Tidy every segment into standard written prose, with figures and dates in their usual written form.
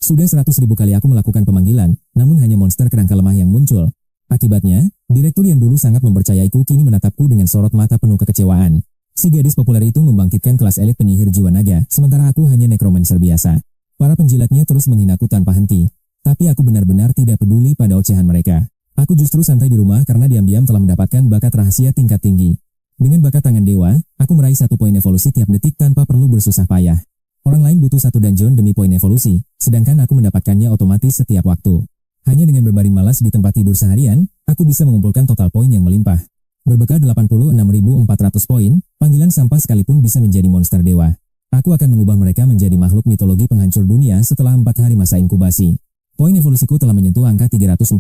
Sudah 100.000 kali aku melakukan pemanggilan, namun hanya monster kerangka lemah yang muncul. Akibatnya, direktur yang dulu sangat mempercayaiku kini menatapku dengan sorot mata penuh kekecewaan. Si gadis populer itu membangkitkan kelas elit penyihir jiwa naga, sementara aku hanya necromancer biasa. Para penjilatnya terus menghinaku tanpa henti. Tapi aku benar-benar tidak peduli pada ocehan mereka. Aku justru santai di rumah karena diam-diam telah mendapatkan bakat rahasia tingkat tinggi. Dengan bakat tangan dewa, aku meraih 1 poin evolusi tiap detik tanpa perlu bersusah payah. Orang lain butuh 1 dungeon demi poin evolusi, sedangkan aku mendapatkannya otomatis setiap waktu. Hanya dengan berbaring malas di tempat tidur seharian, aku bisa mengumpulkan total poin yang melimpah. Berbekal 86.400 poin, panggilan sampah sekalipun bisa menjadi monster dewa. Aku akan mengubah mereka menjadi makhluk mitologi penghancur dunia setelah 4 hari masa inkubasi. Poin evolusiku telah menyentuh angka 340.000,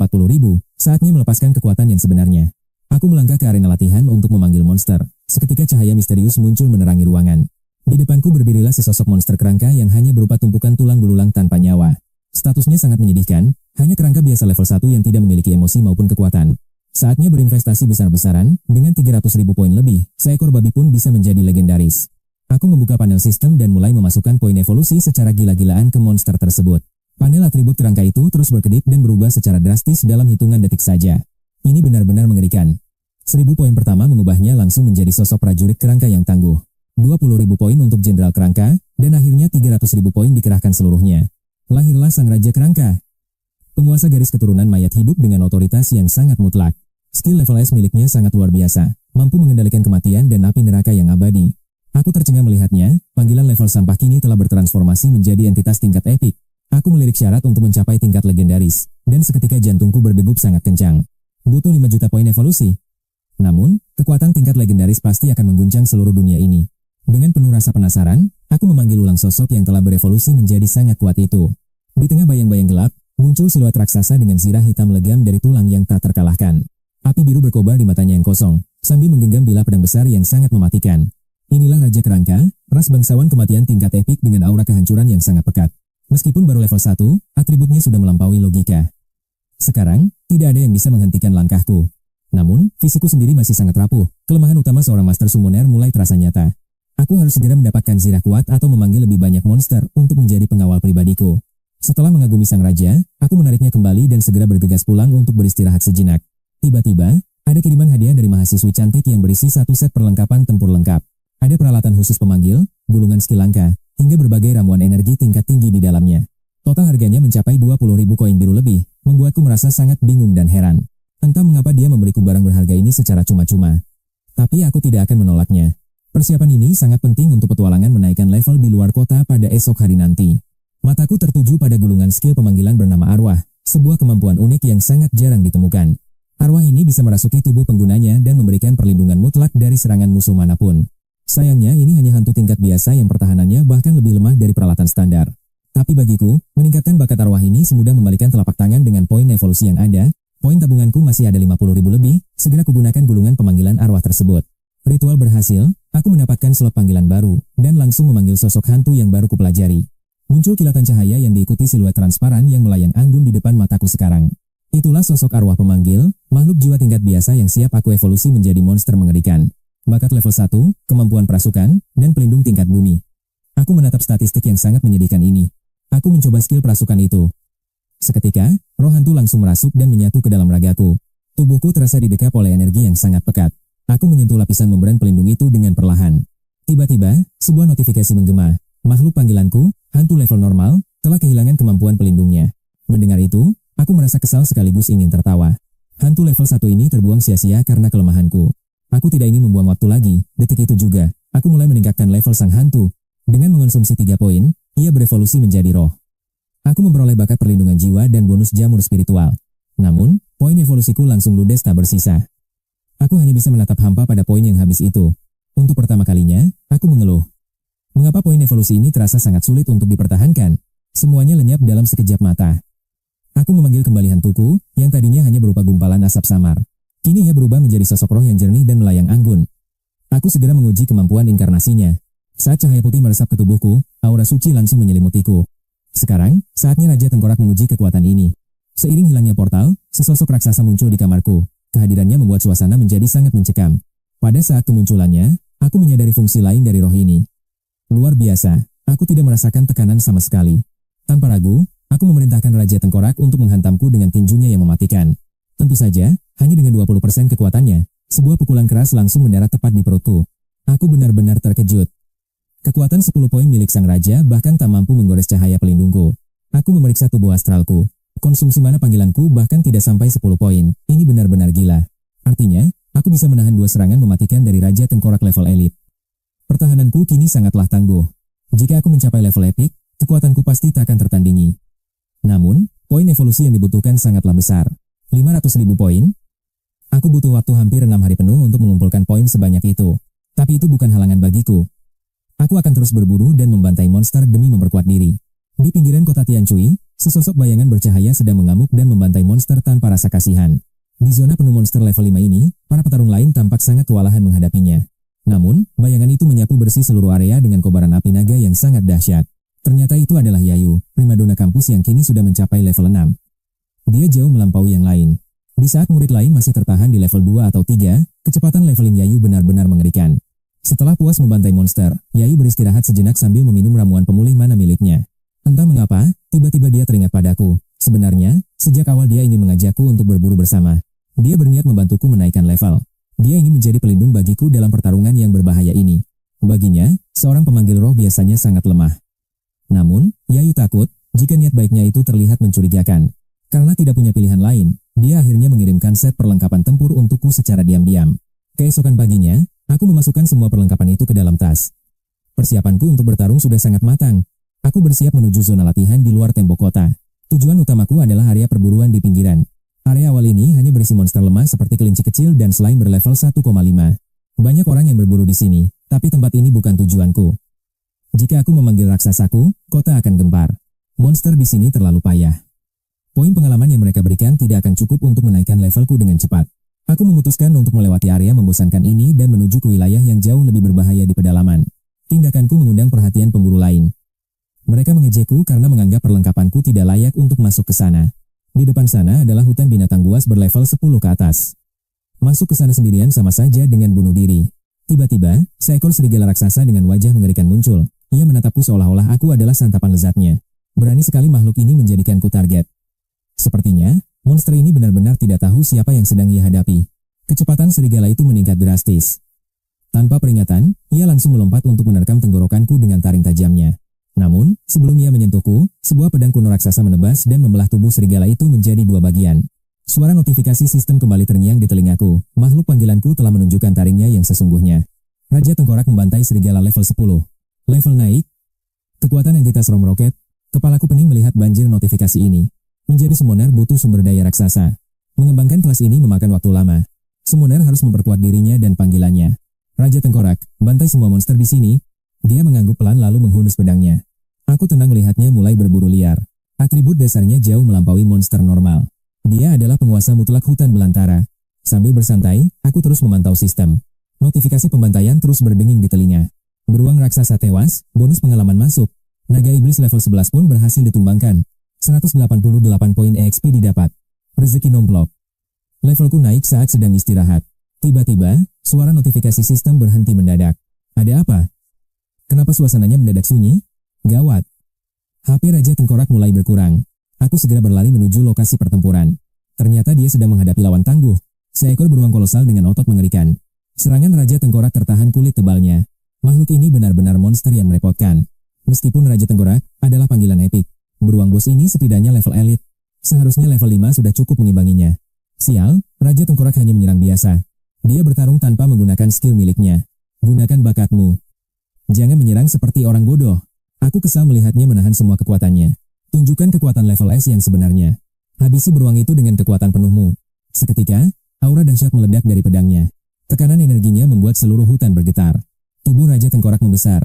saatnya melepaskan kekuatan yang sebenarnya. Aku melangkah ke arena latihan untuk memanggil monster. Seketika cahaya misterius muncul menerangi ruangan. Di depanku berdirilah sesosok monster kerangka yang hanya berupa tumpukan tulang belulang tanpa nyawa. Statusnya sangat menyedihkan, hanya kerangka biasa level 1 yang tidak memiliki emosi maupun kekuatan. Saatnya berinvestasi besar-besaran, dengan 300.000 poin lebih, seekor babi pun bisa menjadi legendaris. Aku membuka panel sistem dan mulai memasukkan poin evolusi secara gila-gilaan ke monster tersebut. Panel atribut kerangka itu terus berkedip dan berubah secara drastis dalam hitungan detik saja. Ini benar-benar mengerikan. 1.000 poin pertama mengubahnya langsung menjadi sosok prajurit kerangka yang tangguh. 20.000 poin untuk jenderal kerangka, dan akhirnya 300.000 poin dikerahkan seluruhnya. Lahirlah sang raja kerangka. Penguasa garis keturunan mayat hidup dengan otoritas yang sangat mutlak. Skill level S miliknya sangat luar biasa, mampu mengendalikan kematian dan api neraka yang abadi. Aku tercengang melihatnya, panggilan level sampah kini telah bertransformasi menjadi entitas tingkat epik. Aku melirik syarat untuk mencapai tingkat legendaris, dan seketika jantungku berdegup sangat kencang. Butuh 5 juta poin evolusi. Namun, kekuatan tingkat legendaris pasti akan mengguncang seluruh dunia ini. Dengan penuh rasa penasaran, aku memanggil ulang sosok yang telah berevolusi menjadi sangat kuat itu. Di tengah bayang-bayang gelap, muncul siluet raksasa dengan sirah hitam legam dari tulang yang tak terkalahkan. Api biru berkobar di matanya yang kosong, sambil menggenggam bilah pedang besar yang sangat mematikan. Inilah Raja Kerangka, ras bangsawan kematian tingkat epik dengan aura kehancuran yang sangat pekat. Meskipun baru level 1, atributnya sudah melampaui logika. Sekarang, tidak ada yang bisa menghentikan langkahku. Namun, fisikku sendiri masih sangat rapuh. Kelemahan utama seorang master summoner mulai terasa nyata. Aku harus segera mendapatkan zirah kuat atau memanggil lebih banyak monster untuk menjadi pengawal pribadiku. Setelah mengagumi sang raja, aku menariknya kembali dan segera bergegas pulang untuk beristirahat sejenak. Tiba-tiba, ada kiriman hadiah dari mahasiswi cantik yang berisi 1 set perlengkapan tempur lengkap. Ada peralatan khusus pemanggil, gulungan skill langka, hingga berbagai ramuan energi tingkat tinggi di dalamnya. Total harganya mencapai 20.000 koin biru lebih, membuatku merasa sangat bingung dan heran. Entah mengapa dia memberiku barang berharga ini secara cuma-cuma. Tapi aku tidak akan menolaknya. Persiapan ini sangat penting untuk petualangan menaikkan level di luar kota pada esok hari nanti. Mataku tertuju pada gulungan skill pemanggilan bernama arwah, sebuah kemampuan unik yang sangat jarang ditemukan. Arwah ini bisa merasuki tubuh penggunanya dan memberikan perlindungan mutlak dari serangan musuh manapun. Sayangnya ini hanya hantu tingkat biasa yang pertahanannya bahkan lebih lemah dari peralatan standar. Tapi bagiku, meningkatkan bakat arwah ini semudah membalikan telapak tangan dengan poin evolusi yang ada. Poin tabunganku masih ada 50.000 lebih, segera kugunakan gulungan pemanggilan arwah tersebut. Ritual berhasil, aku mendapatkan slot panggilan baru, dan langsung memanggil sosok hantu yang baru kupelajari. Muncul kilatan cahaya yang diikuti siluet transparan yang melayang anggun di depan mataku sekarang. Itulah sosok arwah pemanggil, makhluk jiwa tingkat biasa yang siap aku evolusi menjadi monster mengerikan. Bakat level 1, kemampuan perasukan, dan pelindung tingkat bumi. Aku menatap statistik yang sangat menyedihkan ini. Aku mencoba skill perasukan itu. Seketika, roh hantu langsung merasuk dan menyatu ke dalam ragaku. Tubuhku terasa didekap oleh energi yang sangat pekat. Aku menyentuh lapisan membran pelindung itu dengan perlahan. Tiba-tiba, sebuah notifikasi menggema. Makhluk panggilanku, hantu level normal, telah kehilangan kemampuan pelindungnya. Mendengar itu, aku merasa kesal sekaligus ingin tertawa. Hantu level 1 ini terbuang sia-sia karena kelemahanku. Aku tidak ingin membuang waktu lagi. Detik itu juga, aku mulai meningkatkan level sang hantu. Dengan mengonsumsi 3 poin, ia berevolusi menjadi roh. Aku memperoleh bakat perlindungan jiwa dan bonus jamur spiritual. Namun, poin evolusiku langsung ludes tak bersisa. Aku hanya bisa menatap hampa pada poin yang habis itu. Untuk pertama kalinya, aku mengeluh. Mengapa poin evolusi ini terasa sangat sulit untuk dipertahankan? Semuanya lenyap dalam sekejap mata. Aku memanggil kembali hantuku, yang tadinya hanya berupa gumpalan asap samar. Kini ia berubah menjadi sosok roh yang jernih dan melayang anggun. Aku segera menguji kemampuan inkarnasinya. Saat cahaya putih meresap ke tubuhku, aura suci langsung menyelimutiku. Sekarang, saatnya Raja Tengkorak menguji kekuatan ini. Seiring hilangnya portal, sesosok raksasa muncul di kamarku. Kehadirannya membuat suasana menjadi sangat mencekam. Pada saat kemunculannya, aku menyadari fungsi lain dari roh ini. Luar biasa, aku tidak merasakan tekanan sama sekali. Tanpa ragu, Aku memerintahkan Raja Tengkorak untuk menghantamku dengan tinjunya yang mematikan. Tentu saja, hanya dengan 20% kekuatannya, sebuah pukulan keras langsung mendarat tepat di perutku. Aku benar-benar terkejut. Kekuatan 10 poin milik sang raja bahkan tak mampu menggores cahaya pelindungku. Aku memeriksa tubuh astralku. Konsumsi mana panggilanku bahkan tidak sampai 10 poin. Ini benar-benar gila. Artinya, aku bisa menahan 2 serangan mematikan dari Raja Tengkorak level elit. Pertahananku kini sangatlah tangguh. Jika aku mencapai level epic, kekuatanku pasti tak akan tertandingi. Namun, poin evolusi yang dibutuhkan sangatlah besar. 500.000 poin? Aku butuh waktu hampir 6 hari penuh untuk mengumpulkan poin sebanyak itu. Tapi itu bukan halangan bagiku. Aku akan terus berburu dan membantai monster demi memperkuat diri. Di pinggiran kota Tianchui, sesosok bayangan bercahaya sedang mengamuk dan membantai monster tanpa rasa kasihan. Di zona penuh monster level 5 ini, para petarung lain tampak sangat kewalahan menghadapinya. Namun, bayangan itu menyapu bersih seluruh area dengan kobaran api naga yang sangat dahsyat. Ternyata itu adalah Yayu, primadona kampus yang kini sudah mencapai level 6. Dia jauh melampaui yang lain. Di saat murid lain masih tertahan di level 2 atau 3, kecepatan leveling Yayu benar-benar mengerikan. Setelah puas membantai monster, Yayu beristirahat sejenak sambil meminum ramuan pemulih mana miliknya. Entah mengapa, tiba-tiba dia teringat padaku. Sebenarnya, sejak awal dia ingin mengajakku untuk berburu bersama. Dia berniat membantuku menaikkan level. Dia ingin menjadi pelindung bagiku dalam pertarungan yang berbahaya ini. Baginya, seorang pemanggil roh biasanya sangat lemah. Namun, Yayu takut jika niat baiknya itu terlihat mencurigakan. Karena tidak punya pilihan lain, dia akhirnya mengirimkan set perlengkapan tempur untukku secara diam-diam. Keesokan paginya, aku memasukkan semua perlengkapan itu ke dalam tas. Persiapanku untuk bertarung sudah sangat matang. Aku bersiap menuju zona latihan di luar tembok kota. Tujuan utamaku adalah area perburuan di pinggiran. Area awal ini hanya berisi monster lemah seperti kelinci kecil dan slime berlevel 1,5. Banyak orang yang berburu di sini, tapi tempat ini bukan tujuanku. Jika aku memanggil raksasaku, kota akan gempar. Monster di sini terlalu payah. Poin pengalaman yang mereka berikan tidak akan cukup untuk menaikkan levelku dengan cepat. Aku memutuskan untuk melewati area membosankan ini dan menuju ke wilayah yang jauh lebih berbahaya di pedalaman. Tindakanku mengundang perhatian pemburu lain. Mereka mengejekku karena menganggap perlengkapanku tidak layak untuk masuk ke sana. Di depan sana adalah hutan binatang buas berlevel 10 ke atas. Masuk ke sana sendirian sama saja dengan bunuh diri. Tiba-tiba, seekor serigala raksasa dengan wajah mengerikan muncul. Ia menatapku seolah-olah aku adalah santapan lezatnya. Berani sekali makhluk ini menjadikanku target. Sepertinya, monster ini benar-benar tidak tahu siapa yang sedang ia hadapi. Kecepatan serigala itu meningkat drastis. Tanpa peringatan, ia langsung melompat untuk menerkam tenggorokanku dengan taring tajamnya. Namun, sebelum ia menyentuhku, sebuah pedang kuno raksasa menebas dan membelah tubuh serigala itu menjadi 2 bagian. Suara notifikasi sistem kembali terngiang di telingaku. Makhluk panggilanku telah menunjukkan taringnya yang sesungguhnya. Raja Tengkorak membantai serigala level 10. Level naik. Kekuatan entitas Rom Rocket. Kepalaku pening melihat banjir notifikasi ini. Menjadi summoner butuh sumber daya raksasa. Mengembangkan kelas ini memakan waktu lama. Summoner harus memperkuat dirinya dan panggilannya. Raja Tengkorak, bantai semua monster di sini. Dia mengangguk pelan lalu menghunus pedangnya. Aku tenang melihatnya mulai berburu liar. Atribut dasarnya jauh melampaui monster normal. Dia adalah penguasa mutlak hutan belantara. Sambil bersantai, aku terus memantau sistem. Notifikasi pembantaian terus berdenging di telinga. Beruang raksasa tewas, bonus pengalaman masuk. Naga iblis level 11 pun berhasil ditumbangkan. 188 poin EXP didapat. Rezeki nomplok. Levelku naik saat sedang istirahat. Tiba-tiba, suara notifikasi sistem berhenti mendadak. Ada apa? Kenapa suasananya mendadak sunyi? Gawat. HP Raja Tengkorak mulai berkurang. Aku segera berlari menuju lokasi pertempuran. Ternyata dia sedang menghadapi lawan tangguh. Seekor beruang kolosal dengan otot mengerikan. Serangan Raja Tengkorak tertahan kulit tebalnya. Makhluk ini benar-benar monster yang merepotkan. Meskipun Raja Tengkorak adalah panggilan epik, beruang bos ini setidaknya level elit. Seharusnya level 5 sudah cukup mengimbanginya. Sial, Raja Tengkorak hanya menyerang biasa. Dia bertarung tanpa menggunakan skill miliknya. Gunakan bakatmu. Jangan menyerang seperti orang bodoh. Aku kesal melihatnya menahan semua kekuatannya. Tunjukkan kekuatan level S yang sebenarnya. Habisi beruang itu dengan kekuatan penuhmu. Seketika, aura dahsyat meledak dari pedangnya. Tekanan energinya membuat seluruh hutan bergetar. Tubuh Raja Tengkorak membesar.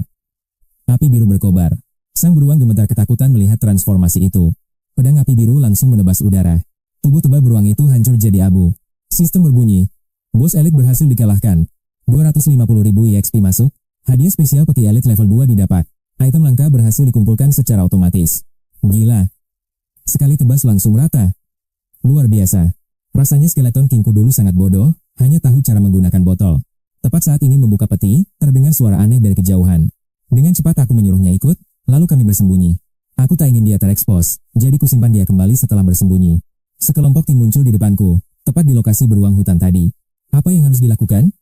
Api biru berkobar. Sang beruang gemetar ketakutan melihat transformasi itu. Pedang api biru langsung menebas udara. Tubuh tebal beruang itu hancur jadi abu. Sistem berbunyi. Bos elit berhasil dikalahkan. 250.000 EXP masuk. Hadiah spesial peti elit level 2 didapat. Item langka berhasil dikumpulkan secara otomatis. Gila. Sekali tebas langsung rata. Luar biasa. Rasanya skeleton kingku dulu sangat bodoh, hanya tahu cara menggunakan botol. Tepat saat ingin membuka peti, terdengar suara aneh dari kejauhan. Dengan cepat aku menyuruhnya ikut, lalu kami bersembunyi. Aku tak ingin dia terekspos, jadi kusimpan dia kembali setelah bersembunyi. Sekelompok tim muncul di depanku, tepat di lokasi beruang hutan tadi. Apa yang harus dilakukan?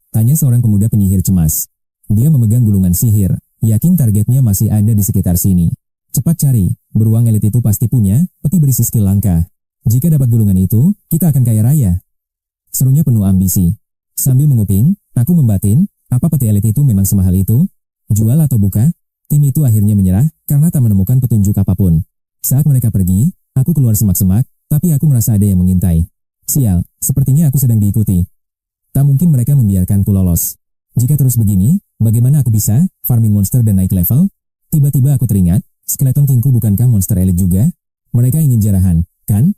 Tanya seorang pemuda penyihir cemas. Dia memegang gulungan sihir, yakin targetnya masih ada di sekitar sini. Cepat cari, beruang elit itu pasti punya peti berisi skill langka. Jika dapat gulungan itu, kita akan kaya raya. Serunya penuh ambisi. Sambil menguping, aku membatin, apa peti elit itu memang semahal itu? Jual atau buka? Tim itu akhirnya menyerah karena tak menemukan petunjuk apapun. Saat mereka pergi, aku keluar semak-semak, tapi aku merasa ada yang mengintai. Sial, sepertinya aku sedang diikuti. Tak mungkin mereka membiarkanku lolos. Jika terus begini, bagaimana aku bisa farming monster dan naik level? Tiba-tiba aku teringat, Skeleton Kingku bukankah monster elit juga? Mereka ingin jarahan, kan?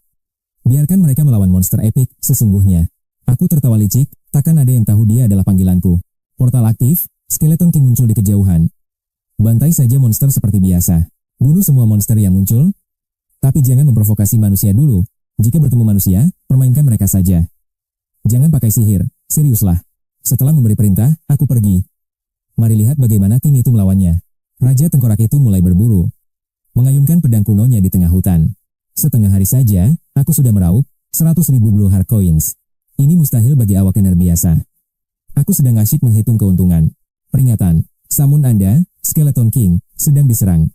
Biarkan mereka melawan monster epic sesungguhnya. Aku tertawa licik, takkan ada yang tahu dia adalah panggilanku. Portal aktif, Skeleton King muncul di kejauhan. Bantai saja monster seperti biasa. Bunuh semua monster yang muncul. Tapi jangan memprovokasi manusia dulu. Jika bertemu manusia, permainkan mereka saja. Jangan pakai sihir, seriuslah. Setelah memberi perintah, aku pergi. Mari lihat bagaimana tim itu melawannya. Raja Tengkorak itu mulai berburu. Mengayunkan pedang kunonya di tengah hutan. Setengah hari saja, aku sudah meraup 100.000 Blue Heart Coins. Ini mustahil bagi awak ener biasa. Aku sedang asyik menghitung keuntungan. Peringatan, summon Anda, Skeleton King, sedang diserang.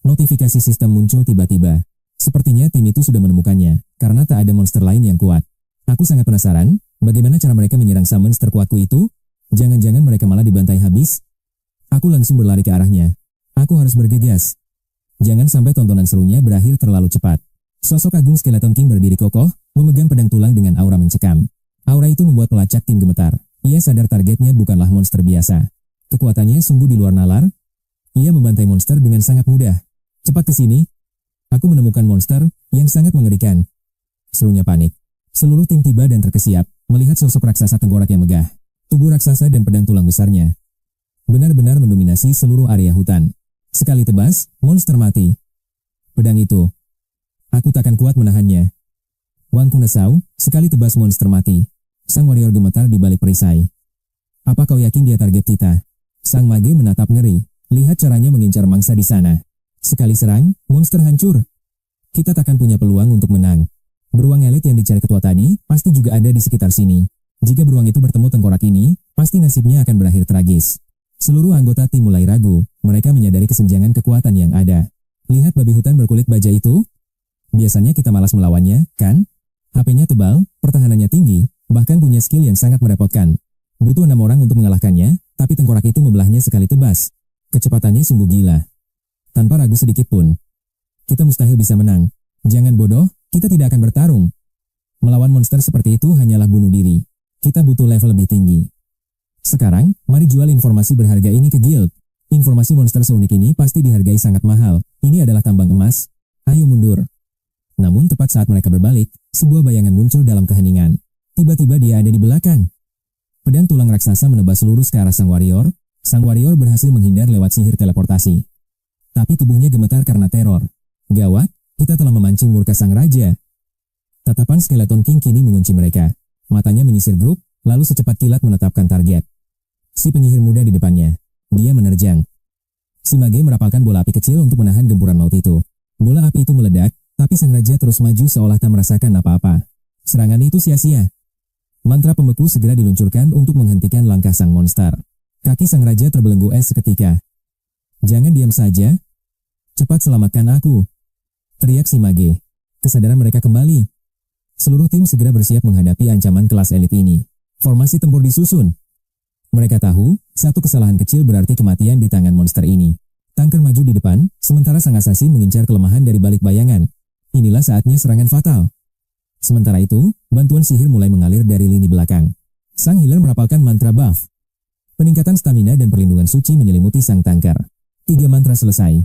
Notifikasi sistem muncul tiba-tiba. Sepertinya tim itu sudah menemukannya, karena tak ada monster lain yang kuat. Aku sangat penasaran, bagaimana cara mereka menyerang summon terkuatku itu? Jangan-jangan mereka malah dibantai habis? Aku langsung berlari ke arahnya. Aku harus bergegas. Jangan sampai tontonan serunya berakhir terlalu cepat. Sosok agung Skeleton King berdiri kokoh, memegang pedang tulang dengan aura mencekam. Aura itu membuat pelacak tim gemetar. Ia sadar targetnya bukanlah monster biasa. Kekuatannya sungguh di luar nalar. Ia membantai monster dengan sangat mudah. Cepat ke sini. Aku menemukan monster yang sangat mengerikan. Serunya panik. Seluruh tim tiba dan terkesiap, melihat sosok raksasa tengkorak yang megah. Tubuh raksasa dan pedang tulang besarnya benar-benar mendominasi seluruh area hutan. Sekali tebas, monster mati. Pedang itu. Aku takkan kuat menahannya. Wang Kunesau, sekali tebas monster mati. Sang warrior gemetar di balik perisai. Apa kau yakin dia target kita? Sang mage menatap ngeri. Lihat caranya mengincar mangsa di sana. Sekali serang, monster hancur. Kita takkan punya peluang untuk menang. Beruang elit yang dicari ketua tadi, pasti juga ada di sekitar sini. Jika beruang itu bertemu tengkorak ini, pasti nasibnya akan berakhir tragis. Seluruh anggota tim mulai ragu. Mereka menyadari kesenjangan kekuatan yang ada. Lihat babi hutan berkulit baja itu? Biasanya kita malas melawannya, kan? HP-nya tebal, pertahanannya tinggi, bahkan punya skill yang sangat merepotkan. Butuh 6 orang untuk mengalahkannya, tapi tengkorak itu membelahnya sekali tebas. Kecepatannya sungguh gila. Tanpa ragu sedikit pun, kita mustahil bisa menang. Jangan bodoh, kita tidak akan bertarung. Melawan monster seperti itu hanyalah bunuh diri. Kita butuh level lebih tinggi. Sekarang, mari jual informasi berharga ini ke guild. Informasi monster seunik ini pasti dihargai sangat mahal. Ini adalah tambang emas. Ayo mundur. Namun tepat saat mereka berbalik, sebuah bayangan muncul dalam keheningan. Tiba-tiba dia ada di belakang. Pedang tulang raksasa menebas lurus ke arah sang warrior. Sang warrior berhasil menghindar lewat sihir teleportasi. Tapi tubuhnya gemetar karena teror. Gawat, kita telah memancing murka sang raja. Tatapan Skeleton King kini mengunci mereka. Matanya menyisir grup, lalu secepat kilat menetapkan target. Si penyihir muda di depannya. Dia menerjang. Si mage merapalkan bola api kecil untuk menahan gempuran maut itu. Bola api itu meledak, tapi sang raja terus maju seolah tak merasakan apa-apa. Serangan itu sia-sia. Mantra pembeku segera diluncurkan untuk menghentikan langkah sang monster. Kaki sang raja terbelenggu es seketika. Jangan diam saja. Cepat selamatkan aku. Teriak si mage. Kesadaran mereka kembali. Seluruh tim segera bersiap menghadapi ancaman kelas elit ini. Formasi tempur disusun. Mereka tahu, satu kesalahan kecil berarti kematian di tangan monster ini. Tanker maju di depan, sementara sang assassin mengincar kelemahan dari balik bayangan. Inilah saatnya serangan fatal. Sementara itu, bantuan sihir mulai mengalir dari lini belakang. Sang healer merapalkan mantra buff. Peningkatan stamina dan perlindungan suci menyelimuti sang tanker. 3 mantra selesai.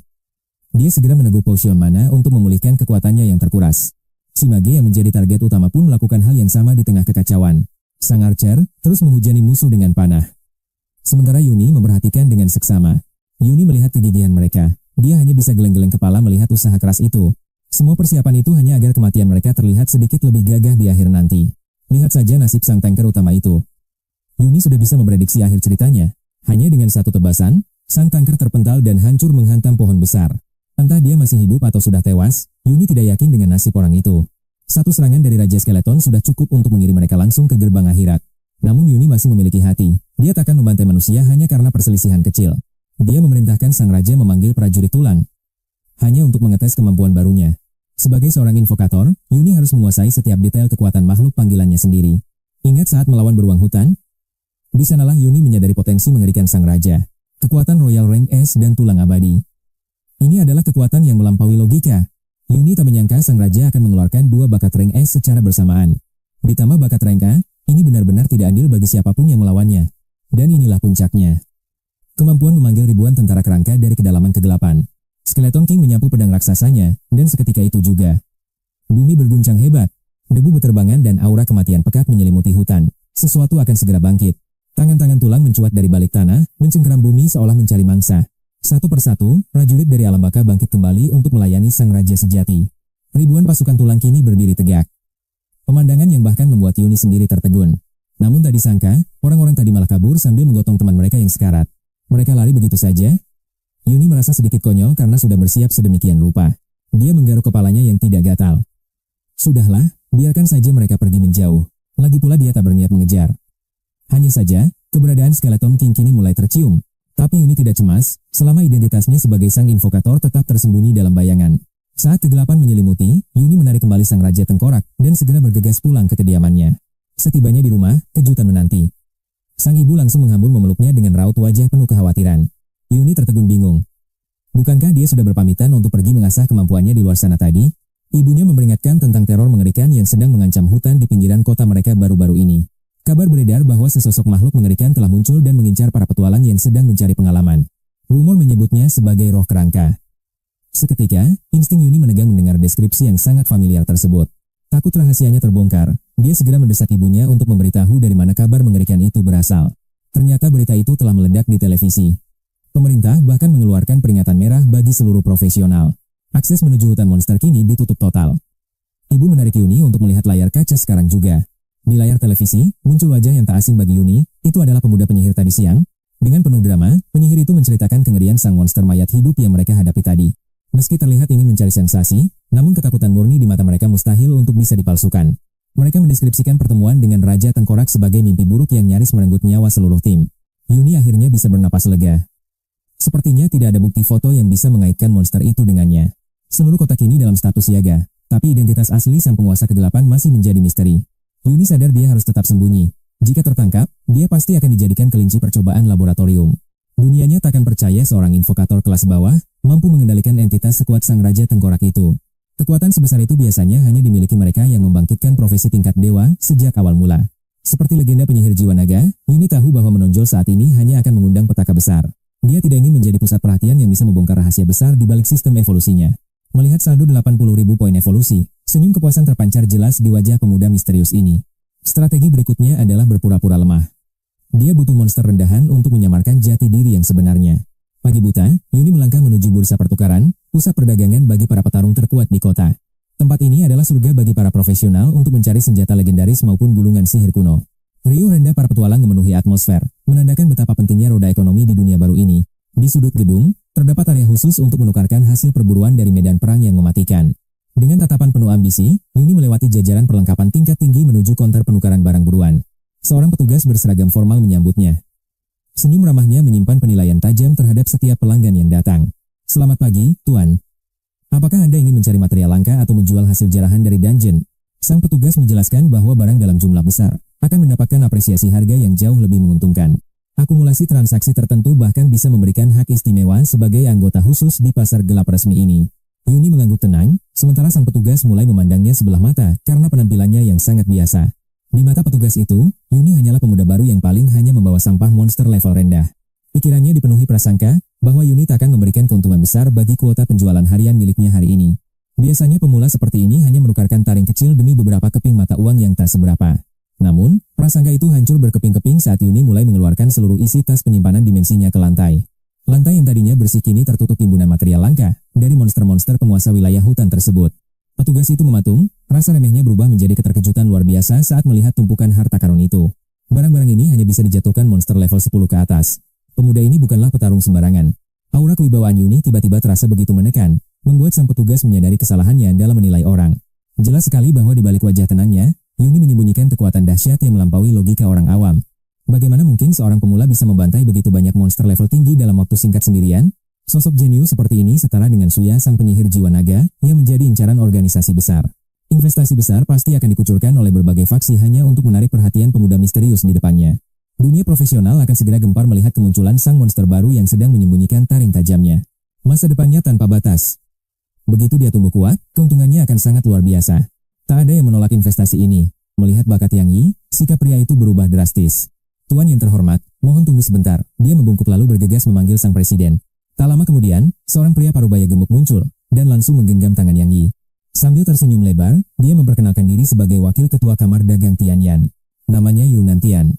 Dia segera meneguk potion mana untuk memulihkan kekuatannya yang terkuras. Si mage yang menjadi target utama pun melakukan hal yang sama di tengah kekacauan. Sang archer terus menghujani musuh dengan panah. Sementara Yuni memperhatikan dengan seksama. Yuni melihat kegigihan mereka. Dia hanya bisa geleng-geleng kepala melihat usaha keras itu. Semua persiapan itu hanya agar kematian mereka terlihat sedikit lebih gagah di akhir nanti. Lihat saja nasib sang tanker utama itu. Yuni sudah bisa memprediksi akhir ceritanya. Hanya dengan satu tebasan, sang tanker terpental dan hancur menghantam pohon besar. Entah dia masih hidup atau sudah tewas, Yuni tidak yakin dengan nasib orang itu. Satu serangan dari Raja Skeleton sudah cukup untuk mengirim mereka langsung ke gerbang akhirat. Namun Yuni masih memiliki hati. Dia takkan membantai manusia hanya karena perselisihan kecil. Dia memerintahkan sang raja memanggil prajurit tulang, hanya untuk mengetes kemampuan barunya. Sebagai seorang invokator, Yuni harus menguasai setiap detail kekuatan makhluk panggilannya sendiri. Ingat saat melawan beruang hutan? Di sanalah Yuni menyadari potensi mengerikan sang raja. Kekuatan Royal Rank S dan tulang abadi. Ini adalah kekuatan yang melampaui logika. Yuni tak menyangka sang raja akan mengeluarkan dua bakat rank S secara bersamaan. Ditambah bakat rank A, ini benar-benar tidak adil bagi siapapun yang melawannya. Dan inilah puncaknya. Kemampuan memanggil ribuan tentara kerangka dari kedalaman kegelapan. Skeleton King menyapu pedang raksasanya, dan seketika itu juga bumi berguncang hebat. Debu beterbangan dan aura kematian pekat menyelimuti hutan. Sesuatu akan segera bangkit. Tangan-tangan tulang mencuat dari balik tanah, mencengkeram bumi seolah mencari mangsa. Satu persatu, prajurit dari alam baka bangkit kembali untuk melayani sang raja sejati. Ribuan pasukan tulang kini berdiri tegak. Pemandangan yang bahkan membuat Yuni sendiri tertegun. Namun tak disangka, orang-orang tadi malah kabur sambil menggotong teman mereka yang sekarat. Mereka lari begitu saja. Yuni merasa sedikit konyol karena sudah bersiap sedemikian rupa. Dia menggaruk kepalanya yang tidak gatal. Sudahlah, biarkan saja mereka pergi menjauh. Lagi pula dia tak berniat mengejar. Hanya saja, keberadaan Skeleton King kini mulai tercium. Tapi Yuni tidak cemas, selama identitasnya sebagai sang invokator tetap tersembunyi dalam bayangan. Saat kegelapan menyelimuti, Yuni menarik kembali sang raja tengkorak dan segera bergegas pulang ke kediamannya. Setibanya di rumah, kejutan menanti. Sang ibu langsung menghambur memeluknya dengan raut wajah penuh kekhawatiran. Yuni tertegun bingung. Bukankah dia sudah berpamitan untuk pergi mengasah kemampuannya di luar sana tadi? Ibunya memperingatkan tentang teror mengerikan yang sedang mengancam hutan di pinggiran kota mereka baru-baru ini. Kabar beredar bahwa sesosok makhluk mengerikan telah muncul dan mengincar para petualang yang sedang mencari pengalaman. Rumor menyebutnya sebagai roh kerangka. Seketika, insting Yuni menegang mendengar deskripsi yang sangat familiar tersebut. Takut rahasianya terbongkar, dia segera mendesak ibunya untuk memberitahu dari mana kabar mengerikan itu berasal. Ternyata berita itu telah meledak di televisi. Pemerintah bahkan mengeluarkan peringatan merah bagi seluruh profesional. Akses menuju hutan monster kini ditutup total. Ibu menarik Yuni untuk melihat layar kaca sekarang juga. Di layar televisi, muncul wajah yang tak asing bagi Yuni, itu adalah pemuda penyihir tadi siang. Dengan penuh drama, penyihir itu menceritakan kengerian sang monster mayat hidup yang mereka hadapi tadi. Meski terlihat ingin mencari sensasi, namun ketakutan murni di mata mereka mustahil untuk bisa dipalsukan. Mereka mendeskripsikan pertemuan dengan Raja Tengkorak sebagai mimpi buruk yang nyaris merenggut nyawa seluruh tim. Yuni akhirnya bisa bernapas lega. Sepertinya tidak ada bukti foto yang bisa mengaitkan monster itu dengannya. Seluruh kotak ini dalam status siaga, tapi identitas asli sang penguasa kegelapan masih menjadi misteri. Yuni sadar dia harus tetap sembunyi. Jika tertangkap, dia pasti akan dijadikan kelinci percobaan laboratorium. Dunianya takkan percaya seorang invokator kelas bawah mampu mengendalikan entitas sekuat sang Raja Tengkorak itu. Kekuatan sebesar itu biasanya hanya dimiliki mereka yang membangkitkan profesi tingkat dewa sejak awal mula. Seperti legenda penyihir jiwa naga, Yuni tahu bahwa menonjol saat ini hanya akan mengundang petaka besar. Dia tidak ingin menjadi pusat perhatian yang bisa membongkar rahasia besar di balik sistem evolusinya. Melihat saldo 80.000 poin evolusi, senyum kepuasan terpancar jelas di wajah pemuda misterius ini. Strategi berikutnya adalah berpura-pura lemah. Dia butuh monster rendahan untuk menyamarkan jati diri yang sebenarnya. Pagi buta, Yuni melangkah menuju bursa pertukaran, pusat perdagangan bagi para petarung terkuat di kota. Tempat ini adalah surga bagi para profesional untuk mencari senjata legendaris maupun gulungan sihir kuno. Riuh rendah para petualang memenuhi atmosfer, menandakan betapa pentingnya roda ekonomi di dunia baru ini. Di sudut gedung, terdapat area khusus untuk menukarkan hasil perburuan dari medan perang yang mematikan. Dengan tatapan penuh ambisi, Yuni melewati jajaran perlengkapan tingkat tinggi menuju konter penukaran barang buruan. Seorang petugas berseragam formal menyambutnya. Senyum ramahnya menyimpan penilaian tajam terhadap setiap pelanggan yang datang. Selamat pagi, Tuan. Apakah Anda ingin mencari material langka atau menjual hasil jarahan dari dungeon? Sang petugas menjelaskan bahwa barang dalam jumlah besar akan mendapatkan apresiasi harga yang jauh lebih menguntungkan. Akumulasi transaksi tertentu bahkan bisa memberikan hak istimewa sebagai anggota khusus di pasar gelap resmi ini. Yuni mengangguk tenang, sementara sang petugas mulai memandangnya sebelah mata karena penampilannya yang sangat biasa. Di mata petugas itu, Yuni hanyalah pemuda baru yang paling hanya membawa sampah monster level rendah. Pikirannya dipenuhi prasangka bahwa Yuni akan memberikan keuntungan besar bagi kuota penjualan harian miliknya hari ini. Biasanya pemula seperti ini hanya menukarkan taring kecil demi beberapa keping mata uang yang tak seberapa. Namun, prasangka itu hancur berkeping-keping saat Yuni mulai mengeluarkan seluruh isi tas penyimpanan dimensinya ke lantai. Lantai yang tadinya bersih kini tertutup timbunan material langka dari monster-monster penguasa wilayah hutan tersebut. Petugas itu mematung, rasa remehnya berubah menjadi keterkejutan luar biasa saat melihat tumpukan harta karun itu. Barang-barang ini hanya bisa dijatuhkan monster level 10 ke atas. Pemuda ini bukanlah petarung sembarangan. Aura kewibawaan Yuni tiba-tiba terasa begitu menekan, membuat sang petugas menyadari kesalahannya dalam menilai orang. Jelas sekali bahwa di balik wajah tenangnya, Yuni menyembunyikan kekuatan dahsyat yang melampaui logika orang awam. Bagaimana mungkin seorang pemula bisa membantai begitu banyak monster level tinggi dalam waktu singkat sendirian? Sosok jenius seperti ini setara dengan Suya sang penyihir jiwa naga yang menjadi incaran organisasi besar. Investasi besar pasti akan dikucurkan oleh berbagai faksi hanya untuk menarik perhatian pemuda misterius di depannya. Dunia profesional akan segera gempar melihat kemunculan sang monster baru yang sedang menyembunyikan taring tajamnya. Masa depannya tanpa batas. Begitu dia tumbuh kuat, keuntungannya akan sangat luar biasa. Tak ada yang menolak investasi ini. Melihat bakat Yang Yi, sikap pria itu berubah drastis. Tuan yang terhormat, mohon tunggu sebentar. Dia membungkuk lalu bergegas memanggil sang presiden. Tak lama kemudian, seorang pria parubaya gemuk muncul, dan langsung menggenggam tangan Yang Yi. Sambil tersenyum lebar, dia memperkenalkan diri sebagai wakil ketua kamar dagang Tianyan. Namanya Yunan Tian.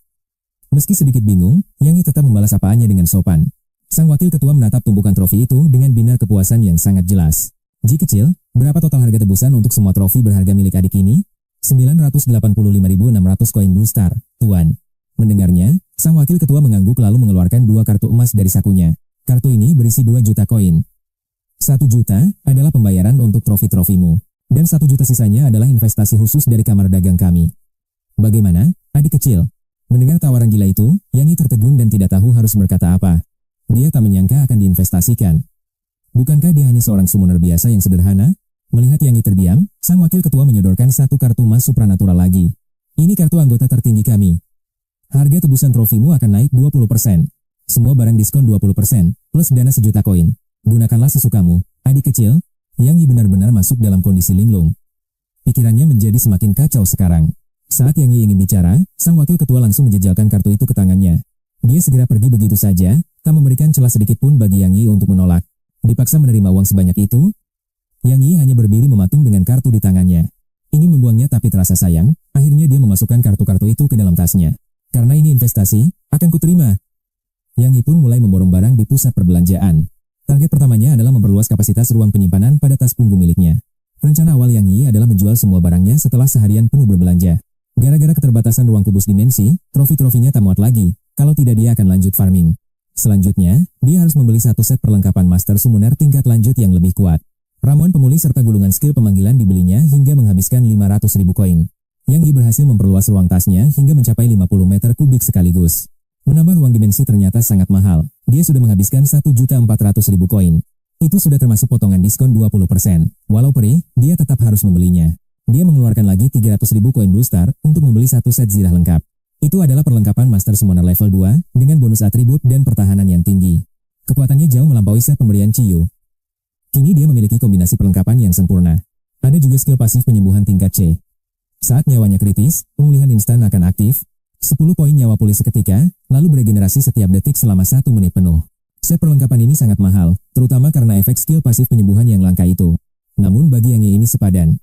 Meski sedikit bingung, Yang Yi tetap membalas apaannya dengan sopan. Sang wakil ketua menatap tumpukan trofi itu dengan binar kepuasan yang sangat jelas. Ji kecil, berapa total harga tebusan untuk semua trofi berharga milik adik ini? 985.600 koin Blue Star, Tuan. Mendengarnya, sang wakil ketua mengangguk lalu mengeluarkan 2 kartu emas dari sakunya. Kartu ini berisi 2 juta koin. 1 juta adalah pembayaran untuk trofi-trofimu, dan 1 juta sisanya adalah investasi khusus dari kamar dagang kami. Bagaimana, adik kecil? Mendengar tawaran gila itu, Yang Yi tertegun dan tidak tahu harus berkata apa. Dia tak menyangka akan diinvestasikan. Bukankah dia hanya seorang summoner biasa yang sederhana? Melihat Yang Yi terdiam, sang wakil ketua menyodorkan 1 kartu emas supranatural lagi. Ini kartu anggota tertinggi kami. Harga tebusan trofimu akan naik 20%. Semua barang diskon 20%, plus dana 1 juta koin. Gunakanlah sesukamu, adik kecil. Yang Yi benar-benar masuk dalam kondisi linglung. Pikirannya menjadi semakin kacau sekarang. Saat Yang Yi ingin bicara, sang wakil ketua langsung menjejalkan kartu itu ke tangannya. Dia segera pergi begitu saja, tak memberikan celah sedikit pun bagi Yang Yi untuk menolak. Dipaksa menerima uang sebanyak itu, Yang Yi hanya berdiri mematung dengan kartu di tangannya. Ingin membuangnya tapi terasa sayang, akhirnya dia memasukkan kartu-kartu itu ke dalam tasnya. Karena ini investasi, akan kuterima. Yang Yi pun mulai memborong barang di pusat perbelanjaan. Target pertamanya adalah memperluas kapasitas ruang penyimpanan pada tas punggung miliknya. Rencana awal Yang Yi adalah menjual semua barangnya setelah seharian penuh berbelanja. Gara-gara keterbatasan ruang kubus dimensi, trofi-trofinya tak muat lagi, kalau tidak dia akan lanjut farming. Selanjutnya, dia harus membeli 1 set perlengkapan Master Summoner tingkat lanjut yang lebih kuat. Ramuan pemulih serta gulungan skill pemanggilan dibelinya hingga menghabiskan 500.000 koin. Yang Yi berhasil memperluas ruang tasnya hingga mencapai 50 meter kubik sekaligus. Menambah ruang dimensi ternyata sangat mahal. Dia sudah menghabiskan 1.400.000 koin. Itu sudah termasuk potongan diskon 20%. Walau perih, dia tetap harus membelinya. Dia mengeluarkan lagi 300.000 koin Blue Star untuk membeli 1 set zirah lengkap. Itu adalah perlengkapan Master Summoner level 2 dengan bonus atribut dan pertahanan yang tinggi. Kekuatannya jauh melampaui set pemberian Ciyu. Kini dia memiliki kombinasi perlengkapan yang sempurna. Ada juga skill pasif penyembuhan tingkat C. Saat nyawanya kritis, pemulihan instan akan aktif. 10 poin nyawa pulih seketika, lalu beregenerasi setiap detik selama 1 menit penuh. Set perlengkapan ini sangat mahal, terutama karena efek skill pasif penyembuhan yang langka itu. Namun bagi Yang Yi ini sepadan.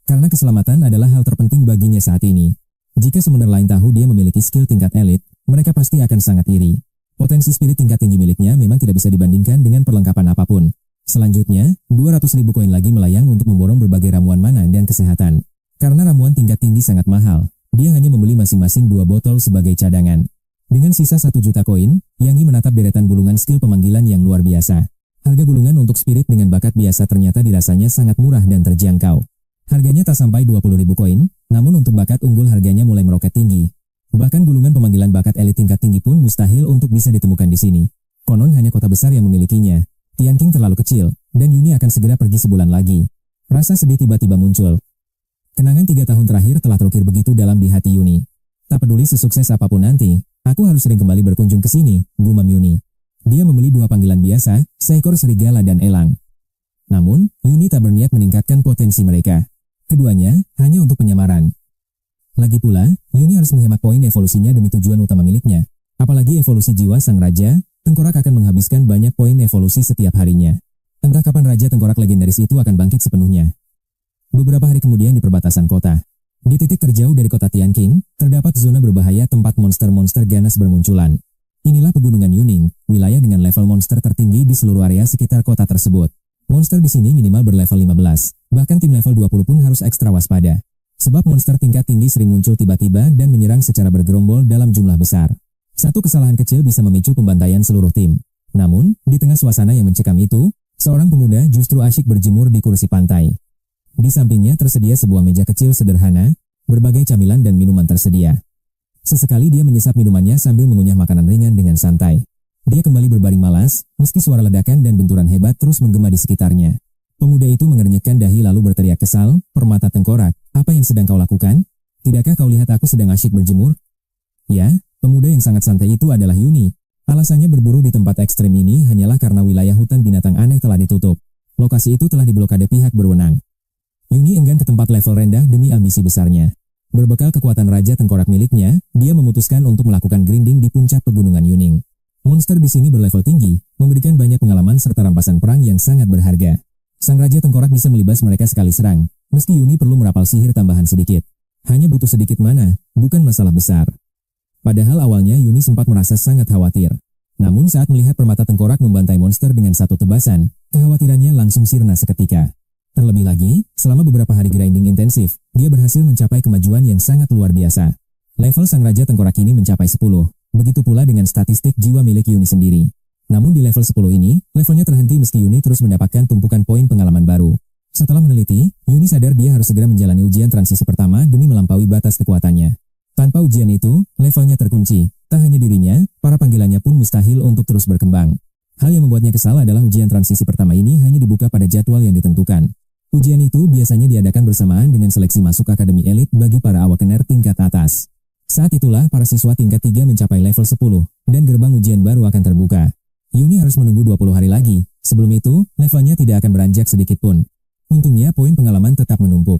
Karena keselamatan adalah hal terpenting baginya saat ini. Jika summoner lain tahu dia memiliki skill tingkat elit, mereka pasti akan sangat iri. Potensi spirit tingkat tinggi miliknya memang tidak bisa dibandingkan dengan perlengkapan apapun. Selanjutnya, 200.000 koin lagi melayang untuk memborong berbagai ramuan mana dan kesehatan. Karena ramuan tingkat tinggi sangat mahal, dia hanya membeli masing-masing 2 botol sebagai cadangan. Dengan sisa 1 juta koin, Yang Yi menatap deretan gulungan skill pemanggilan yang luar biasa. Harga gulungan untuk spirit dengan bakat biasa ternyata dirasanya sangat murah dan terjangkau. Harganya tak sampai 20.000 koin, namun untuk bakat unggul harganya mulai meroket tinggi. Bahkan gulungan pemanggilan bakat elit tingkat tinggi pun mustahil untuk bisa ditemukan di sini. Konon hanya kota besar yang memilikinya. Tianqing terlalu kecil, dan Yuni akan segera pergi sebulan lagi. Rasa sedih tiba-tiba muncul. Kenangan 3 tahun terakhir telah terukir begitu dalam di hati Yuni. Tak peduli sesukses apapun nanti, aku harus sering kembali berkunjung ke sini, gumam Yuni. Dia membeli 2 panggilan biasa, seekor serigala dan elang. Namun, Yuni tak berniat meningkatkan potensi mereka. Keduanya hanya untuk penyamaran. Lagi pula, Yuni harus menghemat poin evolusinya demi tujuan utama miliknya. Apalagi evolusi jiwa sang raja, tengkorak akan menghabiskan banyak poin evolusi setiap harinya. Entah kapan raja tengkorak legendaris itu akan bangkit sepenuhnya. Beberapa hari kemudian di perbatasan kota. Di titik terjauh dari kota Tianqing, terdapat zona berbahaya tempat monster-monster ganas bermunculan. Inilah pegunungan Yuning, wilayah dengan level monster tertinggi di seluruh area sekitar kota tersebut. Monster di sini minimal berlevel 15, bahkan tim level 20 pun harus ekstra waspada. Sebab monster tingkat tinggi sering muncul tiba-tiba dan menyerang secara bergerombol dalam jumlah besar. Satu kesalahan kecil bisa memicu pembantaian seluruh tim. Namun, di tengah suasana yang mencekam itu, seorang pemuda justru asyik berjemur di kursi pantai. Di sampingnya tersedia sebuah meja kecil sederhana, berbagai camilan dan minuman tersedia. Sesekali dia menyesap minumannya sambil mengunyah makanan ringan dengan santai. Dia kembali berbaring malas, meski suara ledakan dan benturan hebat terus menggema di sekitarnya. Pemuda itu mengernyitkan dahi lalu berteriak kesal, permata tengkorak, "Apa yang sedang kau lakukan? Tidakkah kau lihat aku sedang asyik berjemur?" Ya, pemuda yang sangat santai itu adalah Yuni. Alasannya berburu di tempat ekstrim ini hanyalah karena wilayah hutan binatang aneh telah ditutup. Lokasi itu telah diblokade pihak berwenang. Yuni enggan ke tempat level rendah demi ambisi besarnya. Berbekal kekuatan Raja Tengkorak miliknya, dia memutuskan untuk melakukan grinding di puncak pegunungan Yuning. Monster di sini berlevel tinggi, memberikan banyak pengalaman serta rampasan perang yang sangat berharga. Sang Raja Tengkorak bisa melibas mereka sekali serang, meski Yuni perlu merapal sihir tambahan sedikit. Hanya butuh sedikit mana, bukan masalah besar. Padahal awalnya Yuni sempat merasa sangat khawatir. Namun saat melihat permata tengkorak membantai monster dengan satu tebasan, kekhawatirannya langsung sirna seketika. Terlebih lagi, selama beberapa hari grinding intensif, dia berhasil mencapai kemajuan yang sangat luar biasa. Level sang Raja Tengkorak ini mencapai 10, begitu pula dengan statistik jiwa milik Yuni sendiri. Namun di level 10 ini, levelnya terhenti meski Yuni terus mendapatkan tumpukan poin pengalaman baru. Setelah meneliti, Yuni sadar dia harus segera menjalani ujian transisi pertama demi melampaui batas kekuatannya. Tanpa ujian itu, levelnya terkunci. Tak hanya dirinya, para panggilannya pun mustahil untuk terus berkembang. Hal yang membuatnya kesal adalah ujian transisi pertama ini hanya dibuka pada jadwal yang ditentukan. Ujian itu biasanya diadakan bersamaan dengan seleksi masuk akademi elit bagi para awakener tingkat atas. Saat itulah para siswa tingkat 3 mencapai level 10, dan gerbang ujian baru akan terbuka. Yuni harus menunggu 20 hari lagi, sebelum itu, levelnya tidak akan beranjak sedikit pun. Untungnya poin pengalaman tetap menumpuk.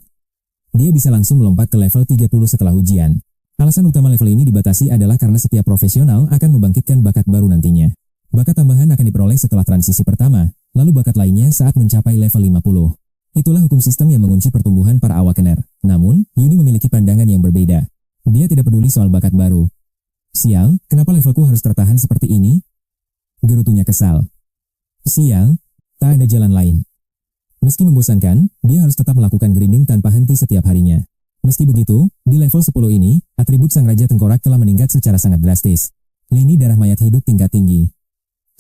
Dia bisa langsung melompat ke level 30 setelah ujian. Alasan utama level ini dibatasi adalah karena setiap profesional akan membangkitkan bakat baru nantinya. Bakat tambahan akan diperoleh setelah transisi pertama, lalu bakat lainnya saat mencapai level 50. Itulah hukum sistem yang mengunci pertumbuhan para awakener. Namun, Yuni memiliki pandangan yang berbeda. Dia tidak peduli soal bakat baru. "Sial, kenapa levelku harus tertahan seperti ini?" gerutunya kesal. Sial, tak ada jalan lain. Meski membosankan, dia harus tetap melakukan grinding tanpa henti setiap harinya. Meski begitu, di level 10 ini, atribut sang Raja Tengkorak telah meningkat secara sangat drastis. Lini darah mayat hidup tingkat tinggi.